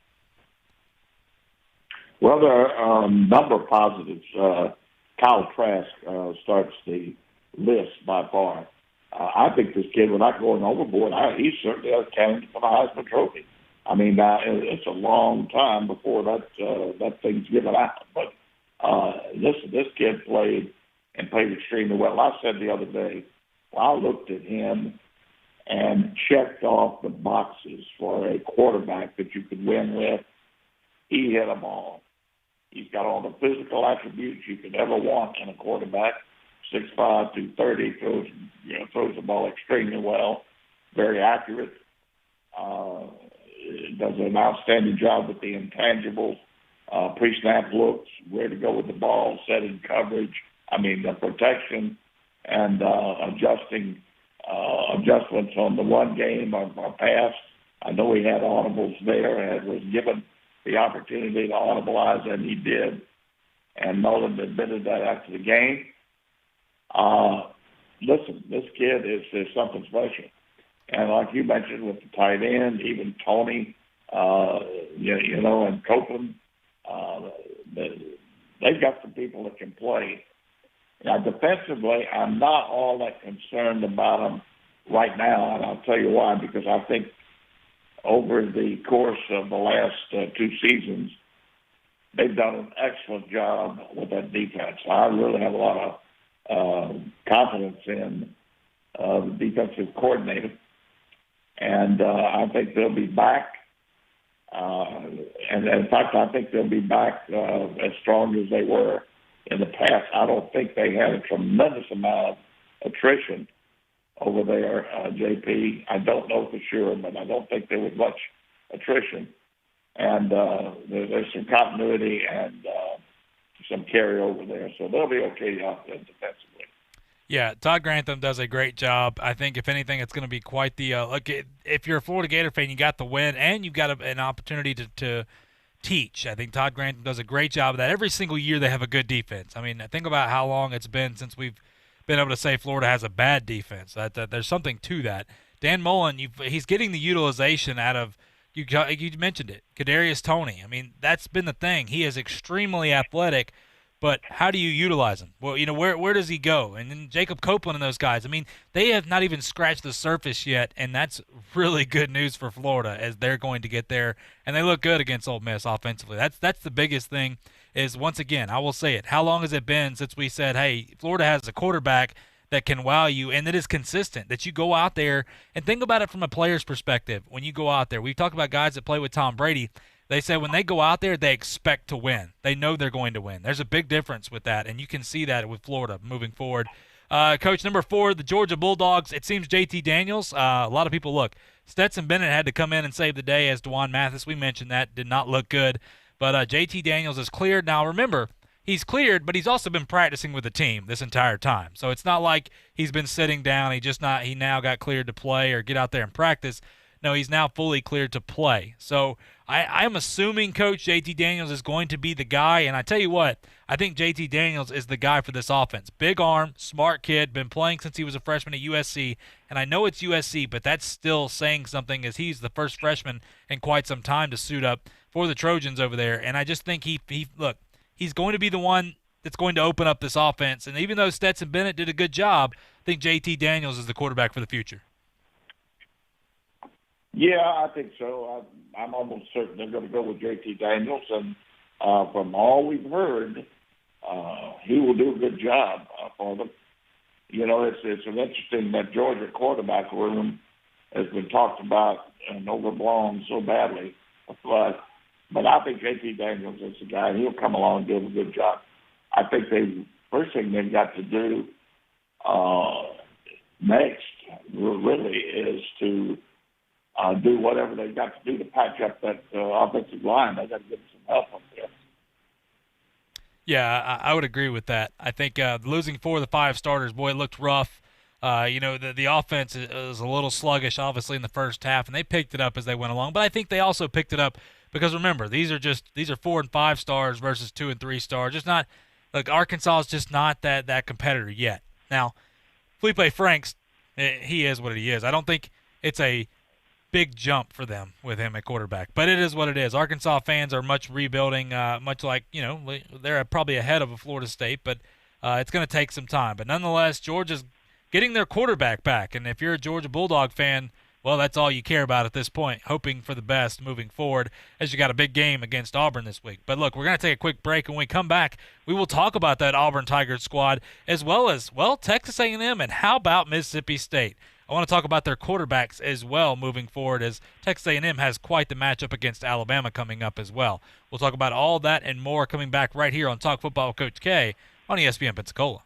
Well, there are a number of positives. Kyle Trask starts the list by far. I think this kid, without going overboard, he certainly has candidate for the Heisman Trophy. I mean, it's a long time before that thing's given out. But this kid played extremely well. I said the other day, I looked at him and checked off the boxes for a quarterback that you could win with. He hit them all. He's got all the physical attributes you could ever want in a quarterback. 6'5", 230, throws the ball extremely well, very accurate. Does an outstanding job with the intangibles, pre-snap looks, where to go with the ball, setting coverage. I mean, the protection and adjustments on the run game or pass. I know he had audibles there and was given the opportunity to audibilize, and he did. And Nolan admitted that after the game. Listen, this kid is something special. And like you mentioned with the tight end, even Tony, and Copeland, they've got some people that can play. Now, defensively, I'm not all that concerned about them right now, and I'll tell you why, because I think over the course of the last 2 seasons, they've done an excellent job with that defense. I really have a lot of confidence in the defensive coordinator, and I think they'll be back. And in fact, I think they'll be back as strong as they were in the past. I don't think they had a tremendous amount of attrition over there, JP. I don't know for sure, but I don't think there was much attrition. And there's some continuity and some carryover there. So they'll be okay out there defensively. Yeah, Todd Grantham does a great job. I think, if anything, it's going to be quite the look. If you're a Florida Gator fan, you got the win, and you've got an opportunity to teach. I think Todd Grantham does a great job of that. Every single year they have a good defense. I mean, think about how long it's been since we've been able to say Florida has a bad defense. That there's something to that. Dan Mullen, he's getting the utilization out of, you mentioned it, Kadarius Toney. I mean, that's been the thing. He is extremely athletic, but how do you utilize him? Well, where does he go? And then Jacob Copeland and those guys. I mean, they have not even scratched the surface yet, and that's really good news for Florida as they're going to get there. And they look good against Ole Miss offensively. That's the biggest thing is, once again, I will say it, how long has it been since we said, hey, Florida has a quarterback that can wow you and that is consistent, that you go out there and think about it from a player's perspective. When you go out there, we've talked about guys that play with Tom Brady. They say when they go out there, they expect to win. They know they're going to win. There's a big difference with that, and you can see that with Florida moving forward. Coach, number 4, the Georgia Bulldogs. It seems JT Daniels, a lot of people, look, Stetson Bennett had to come in and save the day as DeJuan Mathis. We mentioned that. Did not look good. But JT Daniels is cleared. Now, remember, he's cleared, but he's also been practicing with the team this entire time. So it's not like he's been sitting down. He now got cleared to play or get out there and practice. No, he's now fully cleared to play. So I'm assuming Coach JT Daniels is going to be the guy. And I tell you what, I think JT Daniels is the guy for this offense. Big arm, smart kid, been playing since he was a freshman at USC. And I know it's USC, but that's still saying something, as he's the first freshman in quite some time to suit up for the Trojans over there. And I just think he's going to be the one that's going to open up this offense. And even though Stetson Bennett did a good job, I think JT Daniels is the quarterback for the future. Yeah, I think so. I'm almost certain they're going to go with JT Daniels. And from all we've heard, he will do a good job for them. You know, it's an interesting that Georgia quarterback room has been talked about and overblown so badly. But I think JT Daniels is the guy. He'll come along and do a good job. I think first thing they've got to do next really is to do whatever they've got to do to patch up that offensive line. They've got to get some help up there. Yeah, I would agree with that. I think losing 4 of the 5 starters, boy, it looked rough. The offense is a little sluggish, obviously, in the first half, and they picked it up as they went along. But I think they also picked it up because, remember, these are 4 and 5 stars versus 2 and 3 stars. Just not – Arkansas is just not that competitor yet. Now, Felipe Franks, he is what he is. I don't think it's a big jump for them with him at quarterback, but it is what it is. Arkansas fans are much rebuilding, much like, they're probably ahead of a Florida State, but it's going to take some time. But nonetheless, Georgia's getting their quarterback back, and if you're a Georgia Bulldog fan, well, that's all you care about at this point, hoping for the best moving forward as you got a big game against Auburn this week. But look, we're going to take a quick break, and when we come back, we will talk about that Auburn Tigers squad as well as, Texas A&M, and how about Mississippi State? I want to talk about their quarterbacks as well moving forward, as Texas A&M has quite the matchup against Alabama coming up as well. We'll talk about all that and more coming back right here on Talk Football with Coach K on ESPN Pensacola.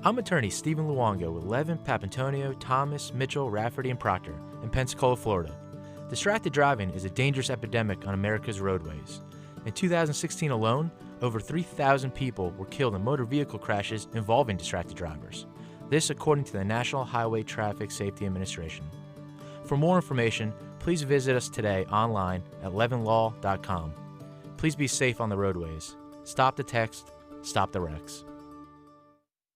I'm attorney Stephen Luongo with Levin, Papantonio, Thomas, Mitchell, Rafferty, and Proctor in Pensacola, Florida. Distracted driving is a dangerous epidemic on America's roadways. In 2016 alone, over 3,000 people were killed in motor vehicle crashes involving distracted drivers. This according to the National Highway Traffic Safety Administration. For more information, please visit us today online at levinlaw.com. Please be safe on the roadways. Stop the text, stop the wrecks.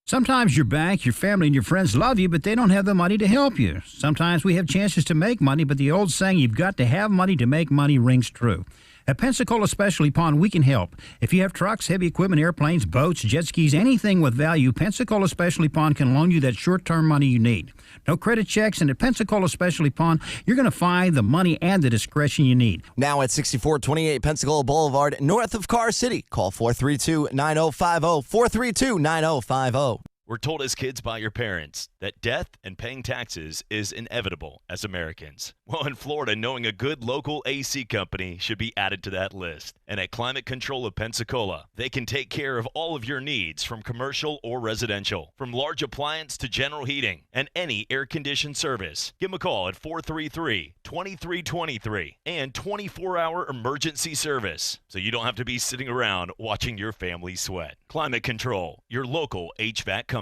Sometimes your bank, your family, and your friends love you, but they don't have the money to help you. Sometimes we have chances to make money, but the old saying, you've got to have money to make money, rings true. At Pensacola Specialty Pond, we can help. If you have trucks, heavy equipment, airplanes, boats, jet skis, anything with value, Pensacola Specialty Pond can loan you that short-term money you need. No credit checks, and at Pensacola Specialty Pond, you're going to find the money and the discretion you need. Now at 6428 Pensacola Boulevard, north of Car City. Call 432-9050, 432-9050. We're told as kids by your parents that death and paying taxes is inevitable as Americans. Well, in Florida, knowing a good local AC company should be added to that list. And at Climate Control of Pensacola, they can take care of all of your needs from commercial or residential, from large appliance to general heating and any air-conditioned service. Give them a call at 433-2323 and 24-hour emergency service, so you don't have to be sitting around watching your family sweat. Climate Control, your local HVAC company.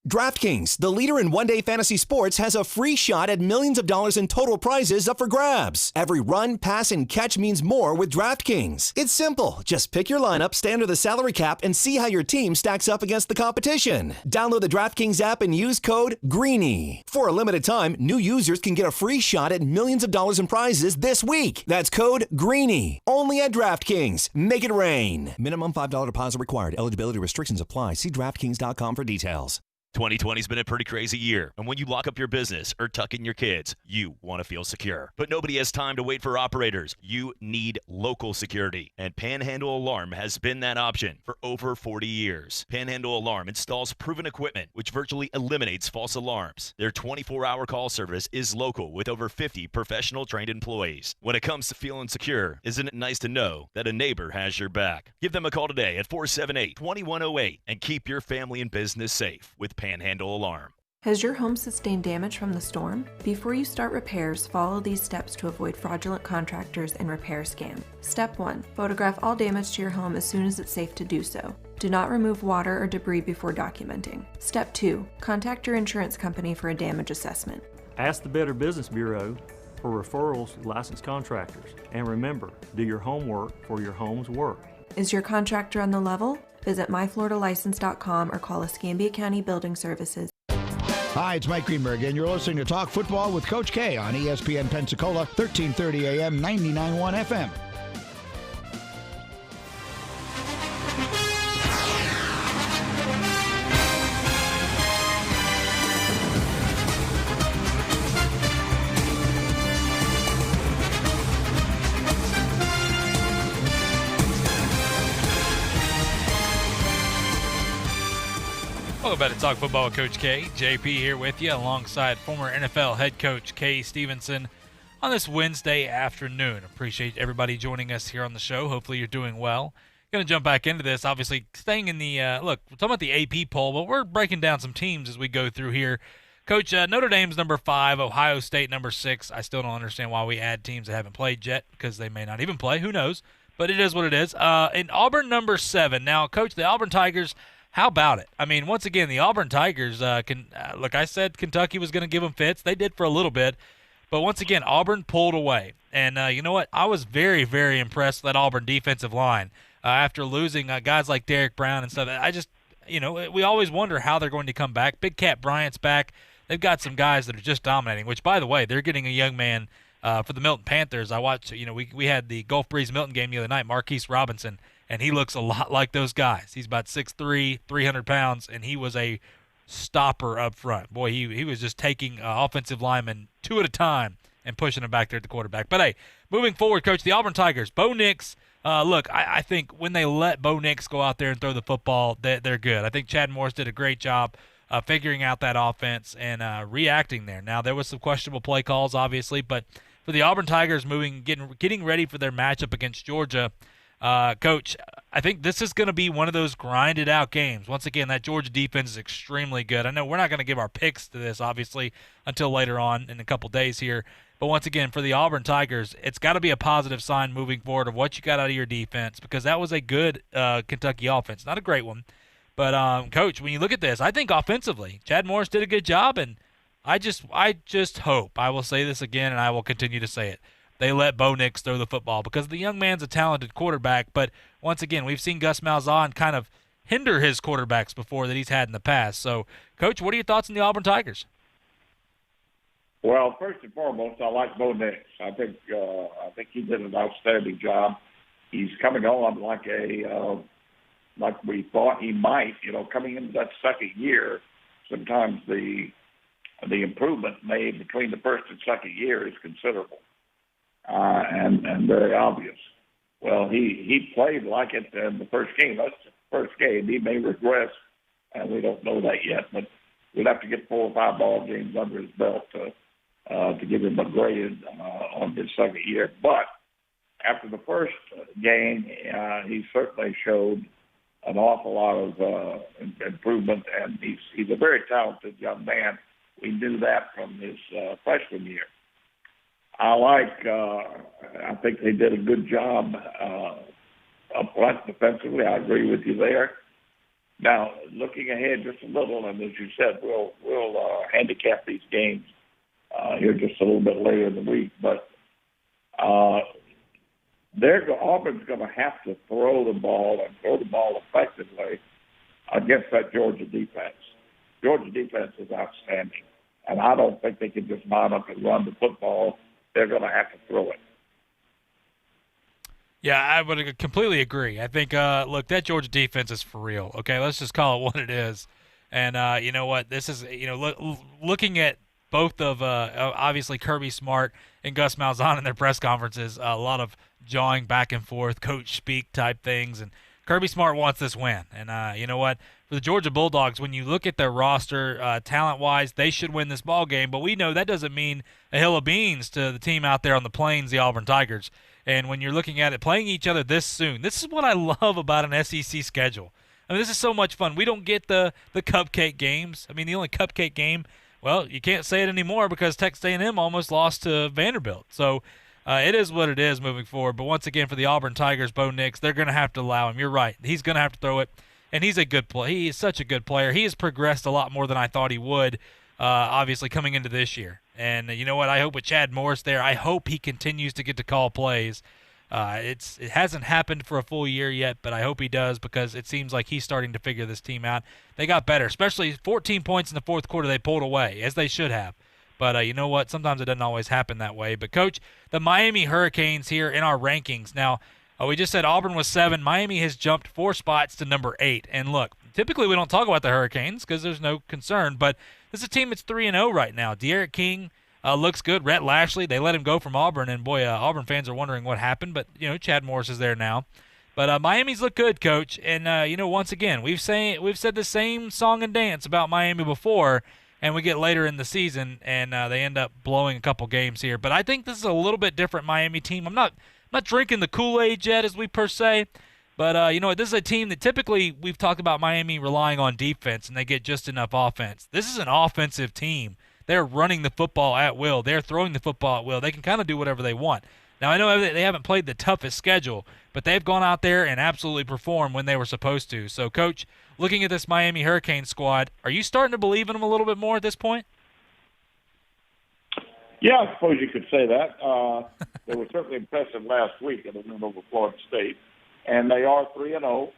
DraftKings, the leader in one-day fantasy sports, has a free shot at millions of dollars in total prizes up for grabs. Every run, pass, and catch means more with DraftKings. It's simple. Just pick your lineup, stay under the salary cap, and see how your team stacks up against the competition. Download the DraftKings app and use code GREENY. For a limited time, new users can get a free shot at millions of dollars in prizes this week. That's code GREENY. Only at DraftKings. Make it rain. Minimum $5 deposit required. Eligibility restrictions apply. See DraftKings.com for details. 2020's been a pretty crazy year, and when you lock up your business or tuck in your kids, you want to feel secure. But nobody has time to wait for operators. You need local security, and Panhandle Alarm has been that option for over 40 years. Panhandle Alarm installs proven equipment, which virtually eliminates false alarms. Their 24-hour call service is local with over 50 professional trained employees. When it comes to feeling secure, isn't it nice to know that a neighbor has your back? Give them a call today at 478-2108 and keep your family and business safe with Panhandle Alarm. Has your home sustained damage from the storm? Before you start repairs, follow these steps to avoid fraudulent contractors and repair scam. Step 1. Photograph all damage to your home as soon as it's safe to do so. Do not remove water or debris before documenting. Step 2. Contact your insurance company for a damage assessment. Ask the Better Business Bureau for referrals to licensed contractors. And remember, do your homework for your home's work. Is your contractor on the level? Visit myfloridalicense.com or call Escambia County Building Services. Hi, it's Mike Greenberg, and you're listening to Talk Football with Coach K on ESPN Pensacola, 1330 AM, 99.1 FM. Welcome back to Talk Football with Coach K. JP here with you alongside former NFL head coach Kay Stevenson on this Wednesday afternoon. Appreciate everybody joining us here on the show. Hopefully you're doing well. Going to jump back into this. Obviously staying in the, look, we're talking about the AP poll, but we're breaking down some teams as we go through here. Coach, Notre Dame's number 5, Ohio State number 6. I still don't understand why we add teams that haven't played yet because they may not even play. Who knows? But it is what it is. And Auburn number 7. Now, Coach, the Auburn Tigers, how about it? I mean, once again, the Auburn Tigers look, I said Kentucky was going to give them fits. They did for a little bit. But once again, Auburn pulled away. And you know what? I was very, very impressed with that Auburn defensive line after losing guys like Derek Brown and stuff. I just, we always wonder how they're going to come back. Big Cat Bryant's back. They've got some guys that are just dominating, which, by the way, they're getting a young man for the Milton Panthers. I watched, we had the Gulf Breeze Milton game the other night, Marquise Robinson. And he looks a lot like those guys. He's about 6'3", 300 pounds, and he was a stopper up front. Boy, he was just taking offensive linemen 2 at a time and pushing them back there at the quarterback. But, hey, moving forward, Coach, the Auburn Tigers, Bo Nix, look, I think when they let Bo Nix go out there and throw the football, they're good. I think Chad Morris did a great job figuring out that offense and reacting there. Now, there was some questionable play calls, obviously, but for the Auburn Tigers getting ready for their matchup against Georgia, Coach, I think this is going to be one of those grinded-out games. Once again, that Georgia defense is extremely good. I know we're not going to give our picks to this, obviously, until later on in a couple days here. But once again, for the Auburn Tigers, it's got to be a positive sign moving forward of what you got out of your defense because that was a good Kentucky offense. Not a great one. But, Coach, when you look at this, I think offensively, Chad Morris did a good job, and I just hope, I will say this again, and I will continue to say it, they let Bo Nix throw the football because the young man's a talented quarterback. But once again, we've seen Gus Malzahn kind of hinder his quarterbacks before that he's had in the past. So, Coach, what are your thoughts on the Auburn Tigers? Well, first and foremost, I like Bo Nix. I think he did an outstanding job. He's coming on like we thought he might. Coming into that second year, sometimes the improvement made between the first and second year is considerable. And very obvious. Well, he played like it in the first game. That's the first game. He may regress, and we don't know that yet. But we'd have to get 4 or 5 ball games under his belt to give him a grade on his second year. But after the first game, he certainly showed an awful lot of improvement, and he's a very talented young man. We knew that from his freshman year. I think they did a good job up front defensively. I agree with you there. Now, looking ahead just a little, and as you said, we'll handicap these games here just a little bit later in the week. But Auburn's going to have to throw the ball effectively against that Georgia defense. Georgia defense is outstanding, and I don't think they can just mount up and run the football. They're going to have to throw it. Yeah, I would completely agree. I think, look, that Georgia defense is for real. Okay, let's just call it what it is. And you know what? This is, looking at both of obviously Kirby Smart and Gus Malzahn in their press conferences, a lot of jawing back and forth, coach speak type things. And Kirby Smart wants this win. And you know what? For the Georgia Bulldogs, when you look at their roster talent-wise, they should win this ball game. But we know that doesn't mean a hill of beans to the team out there on the plains, the Auburn Tigers. And when you're looking at it, playing each other this soon, this is what I love about an SEC schedule. I mean, this is so much fun. We don't get the cupcake games. I mean, the only cupcake game, well, you can't say it anymore because Texas A&M almost lost to Vanderbilt. So it is what it is moving forward. But once again, for the Auburn Tigers, Bo Nix, they're going to have to allow him. You're right. He's going to have to throw it, and he's a good player. He is such a good player. He has progressed a lot more than I thought he would, obviously, coming into this year. And you know what? I hope with Chad Morris there, I hope he continues to get to call plays. It hasn't happened for a full year yet, but I hope he does because it seems like he's starting to figure this team out. They got better, especially 14 points in the fourth quarter they pulled away, as they should have. But you know what? Sometimes it doesn't always happen that way. But, Coach, the Miami Hurricanes here in our rankings. Now, we just said Auburn was 7. Miami has jumped 4 spots to number 8. And, look, typically we don't talk about the Hurricanes because there's no concern, but this is a team that's 3-0 right now. De'Aaron King looks good. Rhett Lashley, they let him go from Auburn, and, boy, Auburn fans are wondering what happened. But, you know, Chad Morris is there now. But Miami's look good, Coach. And, you know, once again, we've said the same song and dance about Miami before, and we get later in the season, and they end up blowing a couple games here. But I think this is a little bit different Miami team. I'm not drinking the Kool-Aid yet, as we per se. But, you know, this is a team that typically we've talked about Miami relying on defense, and they get just enough offense. This is an offensive team. They're running the football at will. They're throwing the football at will. They can kind of do whatever they want. Now, I know they haven't played the toughest schedule, but they've gone out there and absolutely performed when they were supposed to. So, Coach, looking at this Miami Hurricane squad, are you starting to believe in them a little bit more at this point? Yeah, I suppose you could say that. They were certainly impressive last week at the win over Florida State, and they are 3-0.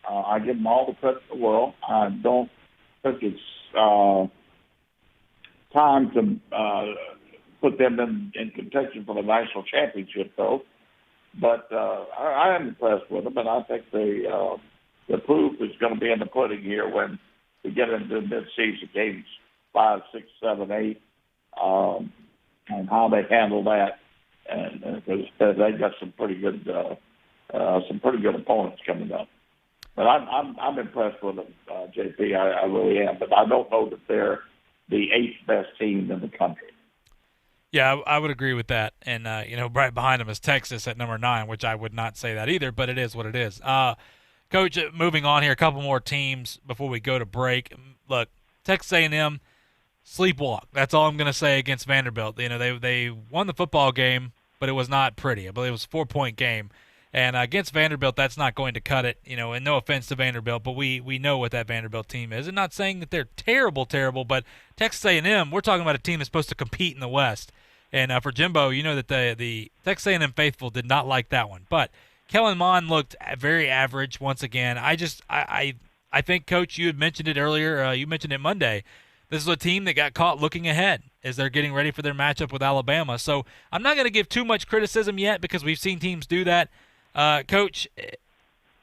I give them all the credit in the world. I don't think it's time to put them in contention for the national championship, though. But I am impressed with them, and I think the proof is going to be in the pudding here when we get into the mid-season games 5, 6, 7, 8, and how they handle that, and because they got some pretty good opponents coming up. But I'm impressed with them, JP. I really am. But I don't know that they're the 8th best team in the country. Yeah, I would agree with that. And, you know, right behind them is Texas at number 9, which I would not say that either, but it is what it is. Coach, moving on here, a couple more teams before we go to break. Look, Texas A&M, sleepwalk. That's all I'm going to say against Vanderbilt. You know, they won the football game, but it was not pretty. I believe it was a 4-point game. And against Vanderbilt, that's not going to cut it, you know, and no offense to Vanderbilt, but we know what that Vanderbilt team is. And not saying that they're terrible, but Texas A&M, we're talking about a team that's supposed to compete in the West. And for Jimbo, you know that the Texas A&M faithful did not like that one. But Kellen Mond looked very average once again. I think, Coach, you had mentioned it earlier. You mentioned it Monday. This is a team that got caught looking ahead as they're getting ready for their matchup with Alabama. So I'm not going to give too much criticism yet because we've seen teams do that. Coach,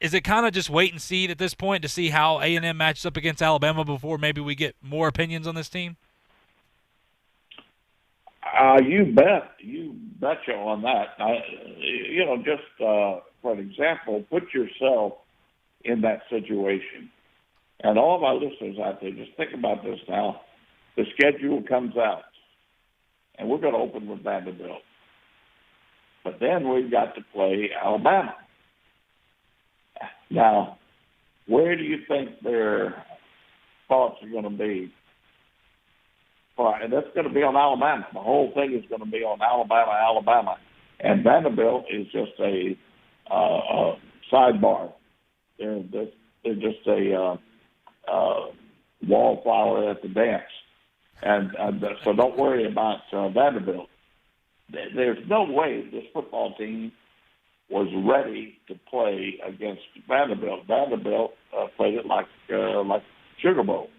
is it kind of just wait and see at this point to see how A&M matches up against Alabama before maybe we get more opinions on this team? You bet. You betcha on that. You know, just for an example, put yourself in that situation. And all of our listeners out there, just think about this now. The schedule comes out, and we're going to open with Vanderbilt. But then we've got to play Alabama. Now, where do you think their thoughts are going to be? And that's going to be on Alabama. The whole thing is going to be on Alabama. And Vanderbilt is just a sidebar. They're just a wallflower at the dance. And so don't worry about Vanderbilt. There's no way this football team was ready to play against Vanderbilt. Vanderbilt played it like Sugar Bowl.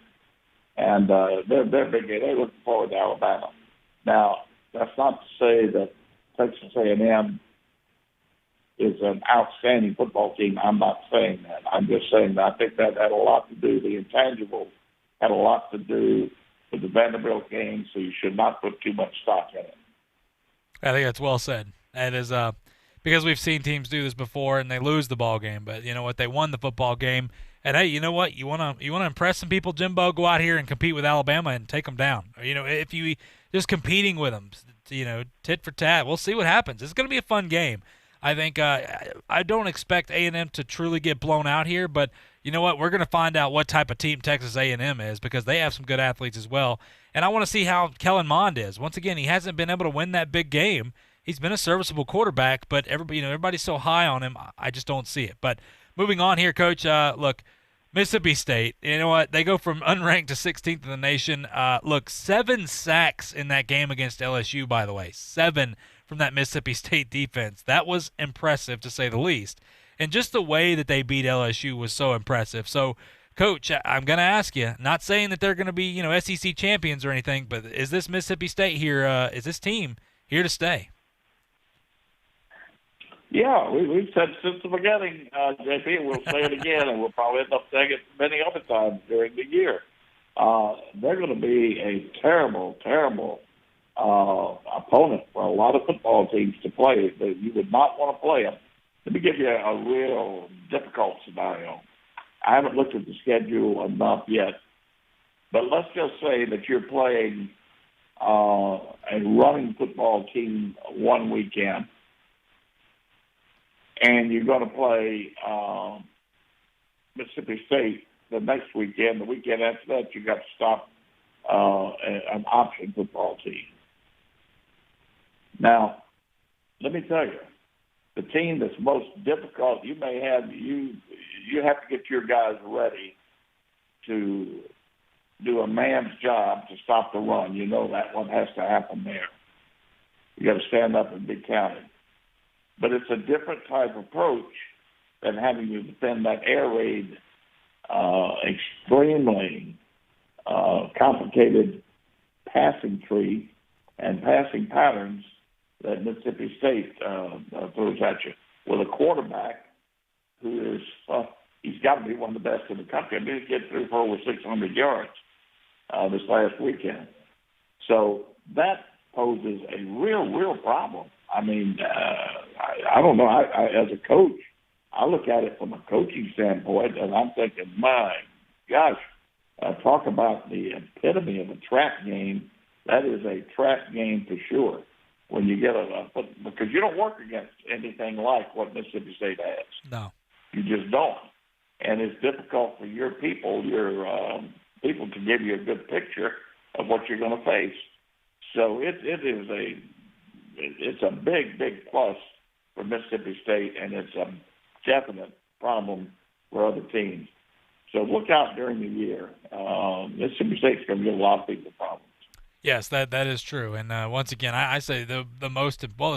And they're big. They're looking forward to Alabama. Now, that's not to say that Texas A&M is an outstanding football team. I'm not saying that. I'm just saying that I think that had a lot to do. The intangibles had a lot to do with the Vanderbilt game, so you should not put too much stock in it. I think that's well said. That is because we've seen teams do this before and they lose the ball game, but you know what? They won the football game. And hey, you know what? You want to impress some people, Jimbo? Go out here and compete with Alabama and take them down. Or, you know, if you just competing with them, you know, tit for tat. We'll see what happens. It's going to be a fun game. I think I don't expect A&M to truly get blown out here, but you know what, we're going to find out what type of team Texas A&M is, because they have some good athletes as well. And I want to see how Kellen Mond is. Once again, he hasn't been able to win that big game. He's been a serviceable quarterback, but everybody's so high on him, I just don't see it. But moving on here, Coach, look, Mississippi State, you know what? They go from unranked to 16th in the nation. Look, 7 sacks in that game against LSU, by the way. 7 from that Mississippi State defense. That was impressive, to say the least. And just the way that they beat LSU was so impressive. So, Coach, I'm going to ask you, not saying that they're going to be, SEC champions or anything, but is this Mississippi State here, is this team here to stay? Yeah, we've said since the beginning, JP, and we'll say it again, and we'll probably end up saying it many other times during the year. They're going to be a terrible, terrible opponent for a lot of football teams to play. You would not want to play them. Let me give you a real difficult scenario. I haven't looked at the schedule enough yet, but let's just say that you're playing a running football team one weekend, and you're going to play Mississippi State the next weekend. The weekend after that, you got to stop an option football team. Now, let me tell you, the team that's most difficult, you have to get your guys ready to do a man's job to stop the run. You know that one has to happen there. You got to stand up and be counted. But it's a different type of approach than having to defend that air raid, extremely complicated passing tree and passing patterns that Mississippi State throws at you, with a quarterback who is, he's got to be one of the best in the country. I mean, he get through for over 600 yards this last weekend. So that poses a real problem. I mean, I don't know. As a coach, I look at it from a coaching standpoint, and I'm thinking, my gosh, talk about the epitome of a trap game. That is a trap game for sure. When you get because you don't work against anything like what Mississippi State has. No. You just don't. And it's difficult for your people to give you a good picture of what you're going to face. So it's a big plus for Mississippi State, and it's a definite problem for other teams. So look out during the year. Mississippi State's going to give a lot of people problems. Yes, that is true. And once again, I say the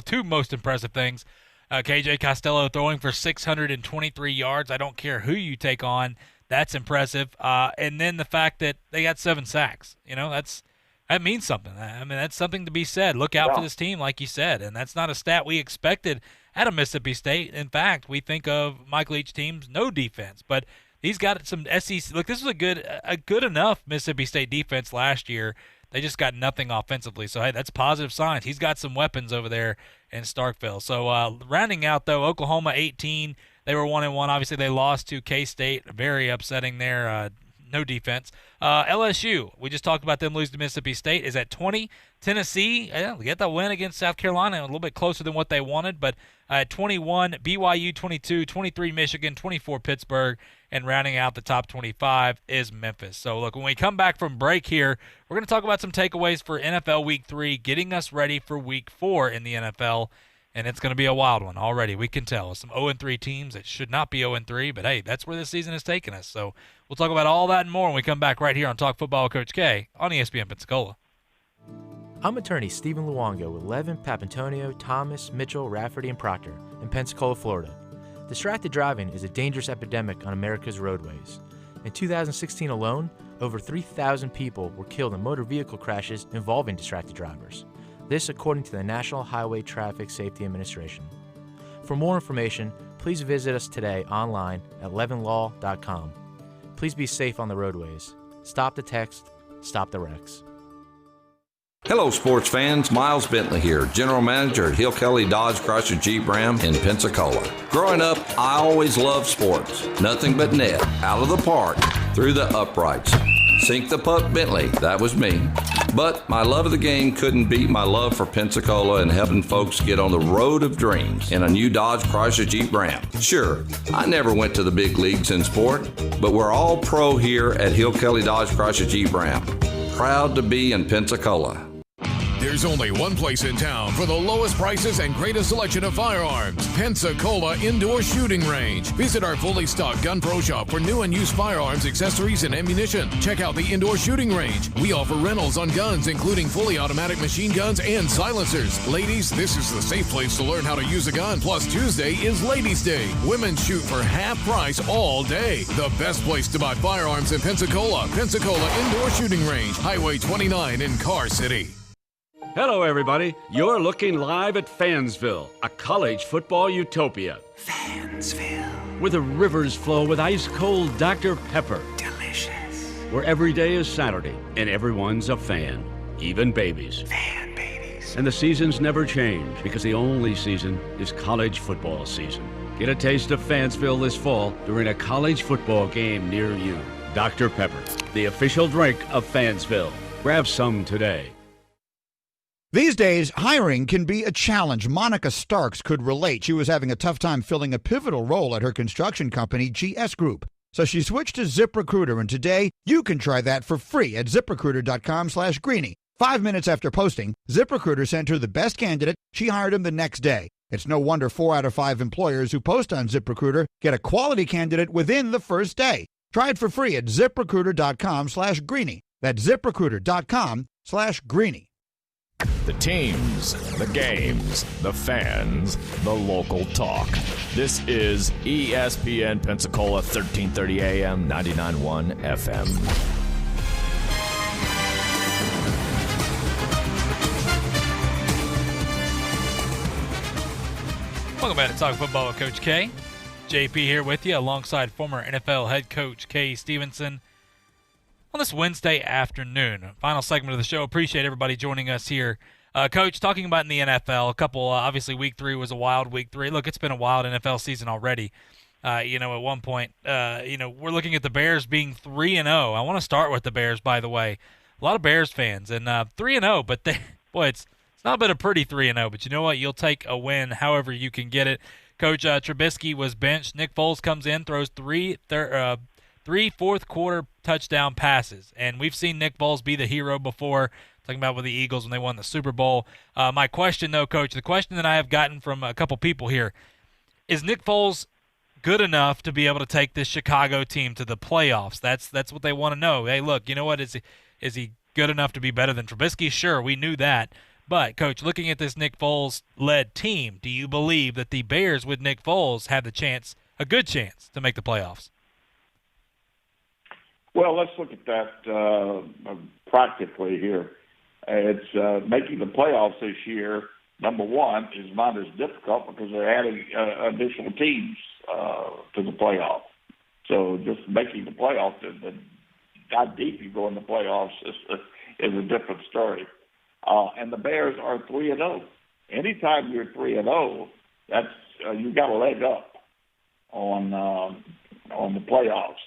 two most impressive things, KJ Costello throwing for 623 yards. I don't care who you take on. That's impressive. And then the fact that they got 7 sacks. That means something. I mean, that's something to be said. Look out for this team, like you said. And that's not a stat we expected out of Mississippi State. In fact, we think of Mike Leach teams, no defense. But he's got some SEC. Look, this was a good enough Mississippi State defense last year. They just got nothing offensively. So, hey, that's positive signs. He's got some weapons over there in Starkville. So, rounding out, though, Oklahoma 18. They were 1-1. Obviously, they lost to K-State. Very upsetting there. No defense. LSU, we just talked about them losing to Mississippi State, is at 20. Tennessee, they get the win against South Carolina, a little bit closer than what they wanted, but at 21, BYU 22, 23 Michigan, 24 Pittsburgh, and rounding out the top 25 is Memphis. So, look, when we come back from break here, we're going to talk about some takeaways for NFL Week 3, getting us ready for Week 4 in the NFL. And it's going to be a wild one already. We can tell. Some 0-3 teams that should not be 0-3, but, hey, that's where this season has taken us. So we'll talk about all that and more when we come back right here on Talk Football with Coach K on ESPN Pensacola. I'm attorney Stephen Luongo with Levin, Papantonio, Thomas, Mitchell, Rafferty, and Proctor in Pensacola, Florida. Distracted driving is a dangerous epidemic on America's roadways. In 2016 alone, over 3,000 people were killed in motor vehicle crashes involving distracted drivers. This according to the National Highway Traffic Safety Administration. For more information, please visit us today online at levinlaw.com. Please be safe on the roadways. Stop the text, stop the wrecks. Hello, sports fans. Miles Bentley here, General Manager at Hill Kelly Dodge Chrysler Jeep Ram in Pensacola. Growing up, I always loved sports. Nothing but net, out of the park, through the uprights. Sink the puck, Bentley. That was me. But my love of the game couldn't beat my love for Pensacola and helping folks get on the road of dreams in a new Dodge Chrysler Jeep Ram. Sure, I never went to the big leagues in sport, but we're all pro here at Hill Kelly Dodge Chrysler Jeep Ram. Proud to be in Pensacola. There's only one place in town for the lowest prices and greatest selection of firearms. Pensacola Indoor Shooting Range. Visit our fully stocked Gun Pro Shop for new and used firearms, accessories, and ammunition. Check out the Indoor Shooting Range. We offer rentals on guns, including fully automatic machine guns and silencers. Ladies, this is the safe place to learn how to use a gun. Plus, Tuesday is Ladies' Day. Women shoot for half price all day. The best place to buy firearms in Pensacola. Pensacola Indoor Shooting Range. Highway 29 in Car City. Hello, everybody. You're looking live at Fansville, a college football utopia. Fansville. Where the rivers flow with ice-cold Dr. Pepper. Delicious. Where every day is Saturday, and everyone's a fan, even babies. Fan babies. And the seasons never change, because the only season is college football season. Get a taste of Fansville this fall during a college football game near you. Dr. Pepper, the official drink of Fansville. Grab some today. These days, hiring can be a challenge. Monica Starks could relate. She was having a tough time filling a pivotal role at her construction company, GS Group. So she switched to ZipRecruiter, and today you can try that for free at ZipRecruiter.com/Greeny. 5 minutes after posting, ZipRecruiter sent her the best candidate. She hired him the next day. It's no wonder 4 out of 5 employers who post on ZipRecruiter get a quality candidate within the first day. Try it for free at ZipRecruiter.com/Greeny. That's ZipRecruiter.com/Greeny. The teams, the games, the fans, the local talk. This is ESPN Pensacola, 1330 AM, 99.1 FM. Welcome back to Talk Football with Coach K. JP here with you alongside former NFL head coach Kay Stevenson. On this Wednesday afternoon, final segment of the show. Appreciate everybody joining us here. Coach, talking about in the NFL, a couple, obviously week 3 was a wild week 3. Look, it's been a wild NFL season already. At one point, we're looking at the Bears being 3-0. I want to start with the Bears, by the way. A lot of Bears fans, and 3-0, but it's not been a pretty 3-0, but you know what? You'll take a win however you can get it. Coach Trubisky was benched. Nick Foles comes in, throws three fourth-quarter touchdown passes. And we've seen Nick Foles be the hero before, talking about with the Eagles when they won the Super Bowl. My question, though, Coach, the question that I have gotten from a couple people here, is Nick Foles good enough to be able to take this Chicago team to the playoffs? That's what they want to know. Hey, look, you know what? Is he good enough to be better than Trubisky? Sure, we knew that. But, Coach, looking at this Nick Foles-led team, do you believe that the Bears with Nick Foles have a good chance to make the playoffs? Well, let's look at that practically here. It's making the playoffs this year, number one, is not as difficult because they're adding additional teams to the playoff. So just making the playoffs, how deep you go in the playoffs is a different story. And the Bears are 3-0. Anytime you're 3-0, that's you got a leg up on the playoffs.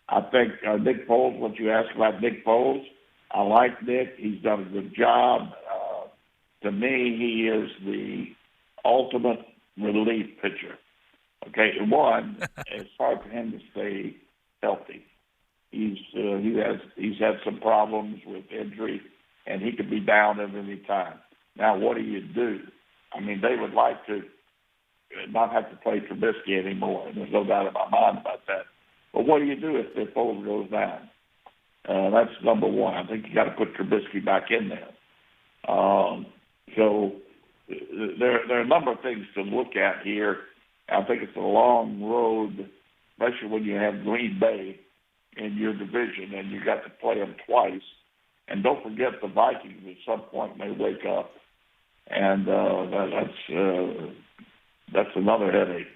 I think Nick Foles, what you asked about Nick Foles, I like Nick. He's done a good job. To me, he is the ultimate relief pitcher. Okay, one, it's hard for him to stay healthy. He's had some problems with injury, and he could be down at any time. Now, what do you do? I mean, they would like to not have to play Trubisky anymore, and there's no doubt in my mind about that. But what do you do if Foles goes down? That's number one. I think you got to put Trubisky back in there. So there are a number of things to look at here. I think it's a long road, especially when you have Green Bay in your division and you got to play them twice. And don't forget the Vikings at some point may wake up, and that's another headache.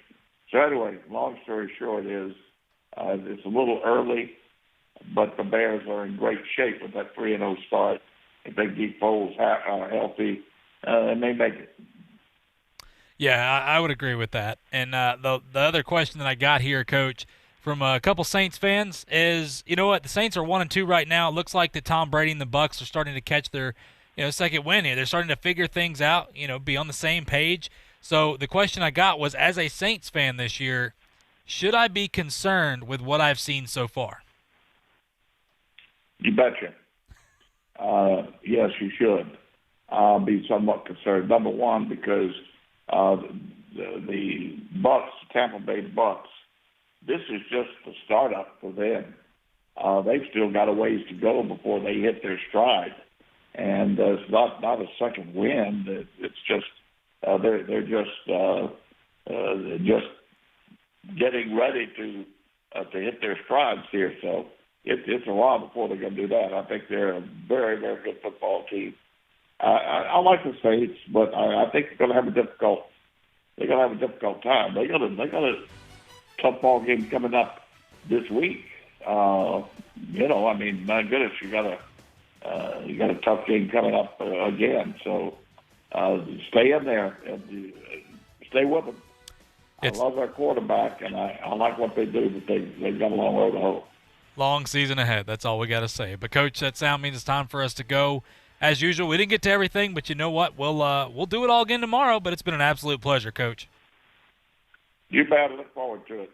So anyway, long story short is it's a little early, but the Bears are in great shape with that 3-0 start. If they keep Foles healthy, they may make it. Yeah, I would agree with that. And the other question that I got here, Coach, from a couple Saints fans is, you know what, the Saints are 1-2 right now. It looks like that Tom Brady and the Bucs are starting to catch their second win here. They're starting to figure things out, be on the same page. So the question I got was, as a Saints fan this year, should I be concerned with what I've seen so far? You betcha. Yes, you should. I'll be somewhat concerned. Number one, because the Bucs, Tampa Bay Bucs, this is just the startup for them. They've still got a ways to go before they hit their stride, and it's not a second win. It's just they're just getting ready to hit their strides here. So it's a while before they're going to do that. I think they're a very, very good football team. I like the Saints, but I think they're going to have a difficult time. They got a tough ball game coming up this week. My goodness, you got a tough game coming up again. So stay in there and stay with them. I love their quarterback, and I like what they do, but they've got a long road to hoe. Long season ahead. That's all we got to say. But, Coach, that sound means it's time for us to go. As usual, we didn't get to everything, but you know what? We'll do it all again tomorrow, but it's been an absolute pleasure, Coach. You bet. Look forward to it.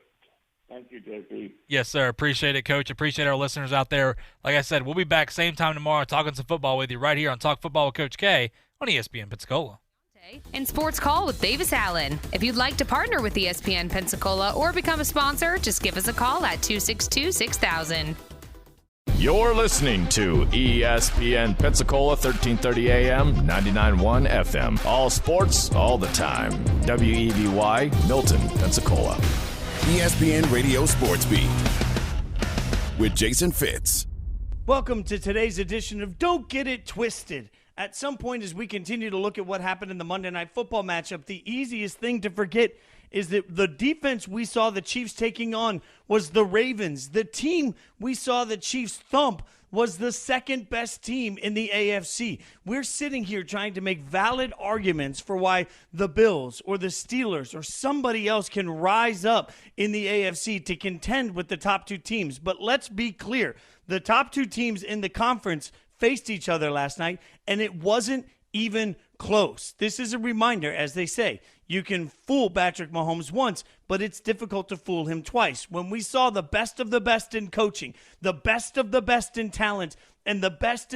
Thank you, JP. Yes, sir. Appreciate it, Coach. Appreciate our listeners out there. Like I said, we'll be back same time tomorrow talking some football with you right here on Talk Football with Coach K on ESPN Pensacola. And Sports Call with Davis Allen. If you'd like to partner with ESPN Pensacola or become a sponsor, just give us a call at 262-6000. You're listening to ESPN Pensacola, 1330 AM, 99.1 FM. All sports, all the time. WEBY, Milton, Pensacola. ESPN Radio Sports Beat with Jason Fitz. Welcome to today's edition of Don't Get It Twisted. At some point, as we continue to look at what happened in the Monday Night Football matchup, the easiest thing to forget is that the defense we saw the Chiefs taking on was the Ravens. The team we saw the Chiefs thump was the second best team in the AFC. We're sitting here trying to make valid arguments for why the Bills or the Steelers or somebody else can rise up in the AFC to contend with the top two teams. But let's be clear, the top two teams in the conference faced each other last night, and it wasn't even close. This is a reminder, as they say, you can fool Patrick Mahomes once, but it's difficult to fool him twice. When we saw the best of the best in coaching, the best of the best in talent, and the best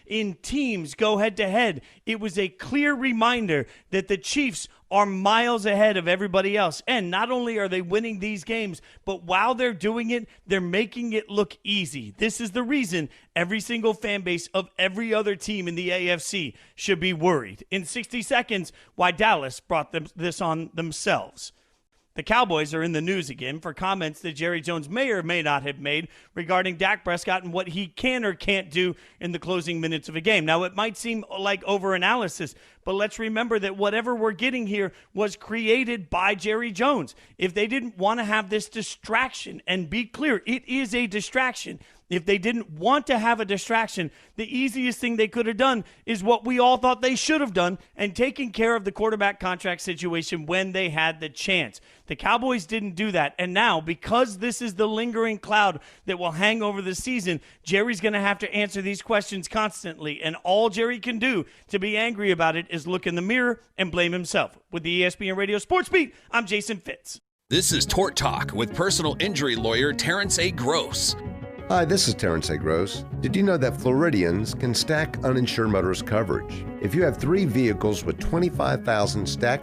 in teams go head-to-head, it was a clear reminder that the Chiefs are miles ahead of everybody else. And not only are they winning these games, but while they're doing it, they're making it look easy. This is the reason every single fan base of every other team in the AFC should be worried. In 60 seconds, why Dallas brought this on themselves. The Cowboys are in the news again for comments that Jerry Jones may or may not have made regarding Dak Prescott and what he can or can't do in the closing minutes of a game. Now, it might seem like overanalysis, but let's remember that whatever we're getting here was created by Jerry Jones. If they didn't want to have this distraction, and be clear, it is a distraction. If they didn't want to have a distraction, the easiest thing they could have done is what we all thought they should have done and taken care of the quarterback contract situation when they had the chance. The Cowboys didn't do that. And now, because this is the lingering cloud that will hang over the season, Jerry's going to have to answer these questions constantly. And all Jerry can do to be angry about it is look in the mirror and blame himself. With the ESPN Radio Sports Beat, I'm Jason Fitz. This is Tort Talk with personal injury lawyer Terrence A. Gross. Hi, this is Terrence A. Gross. Did you know that Floridians can stack uninsured motorist coverage? If you have 3 vehicles with 25,000 stacking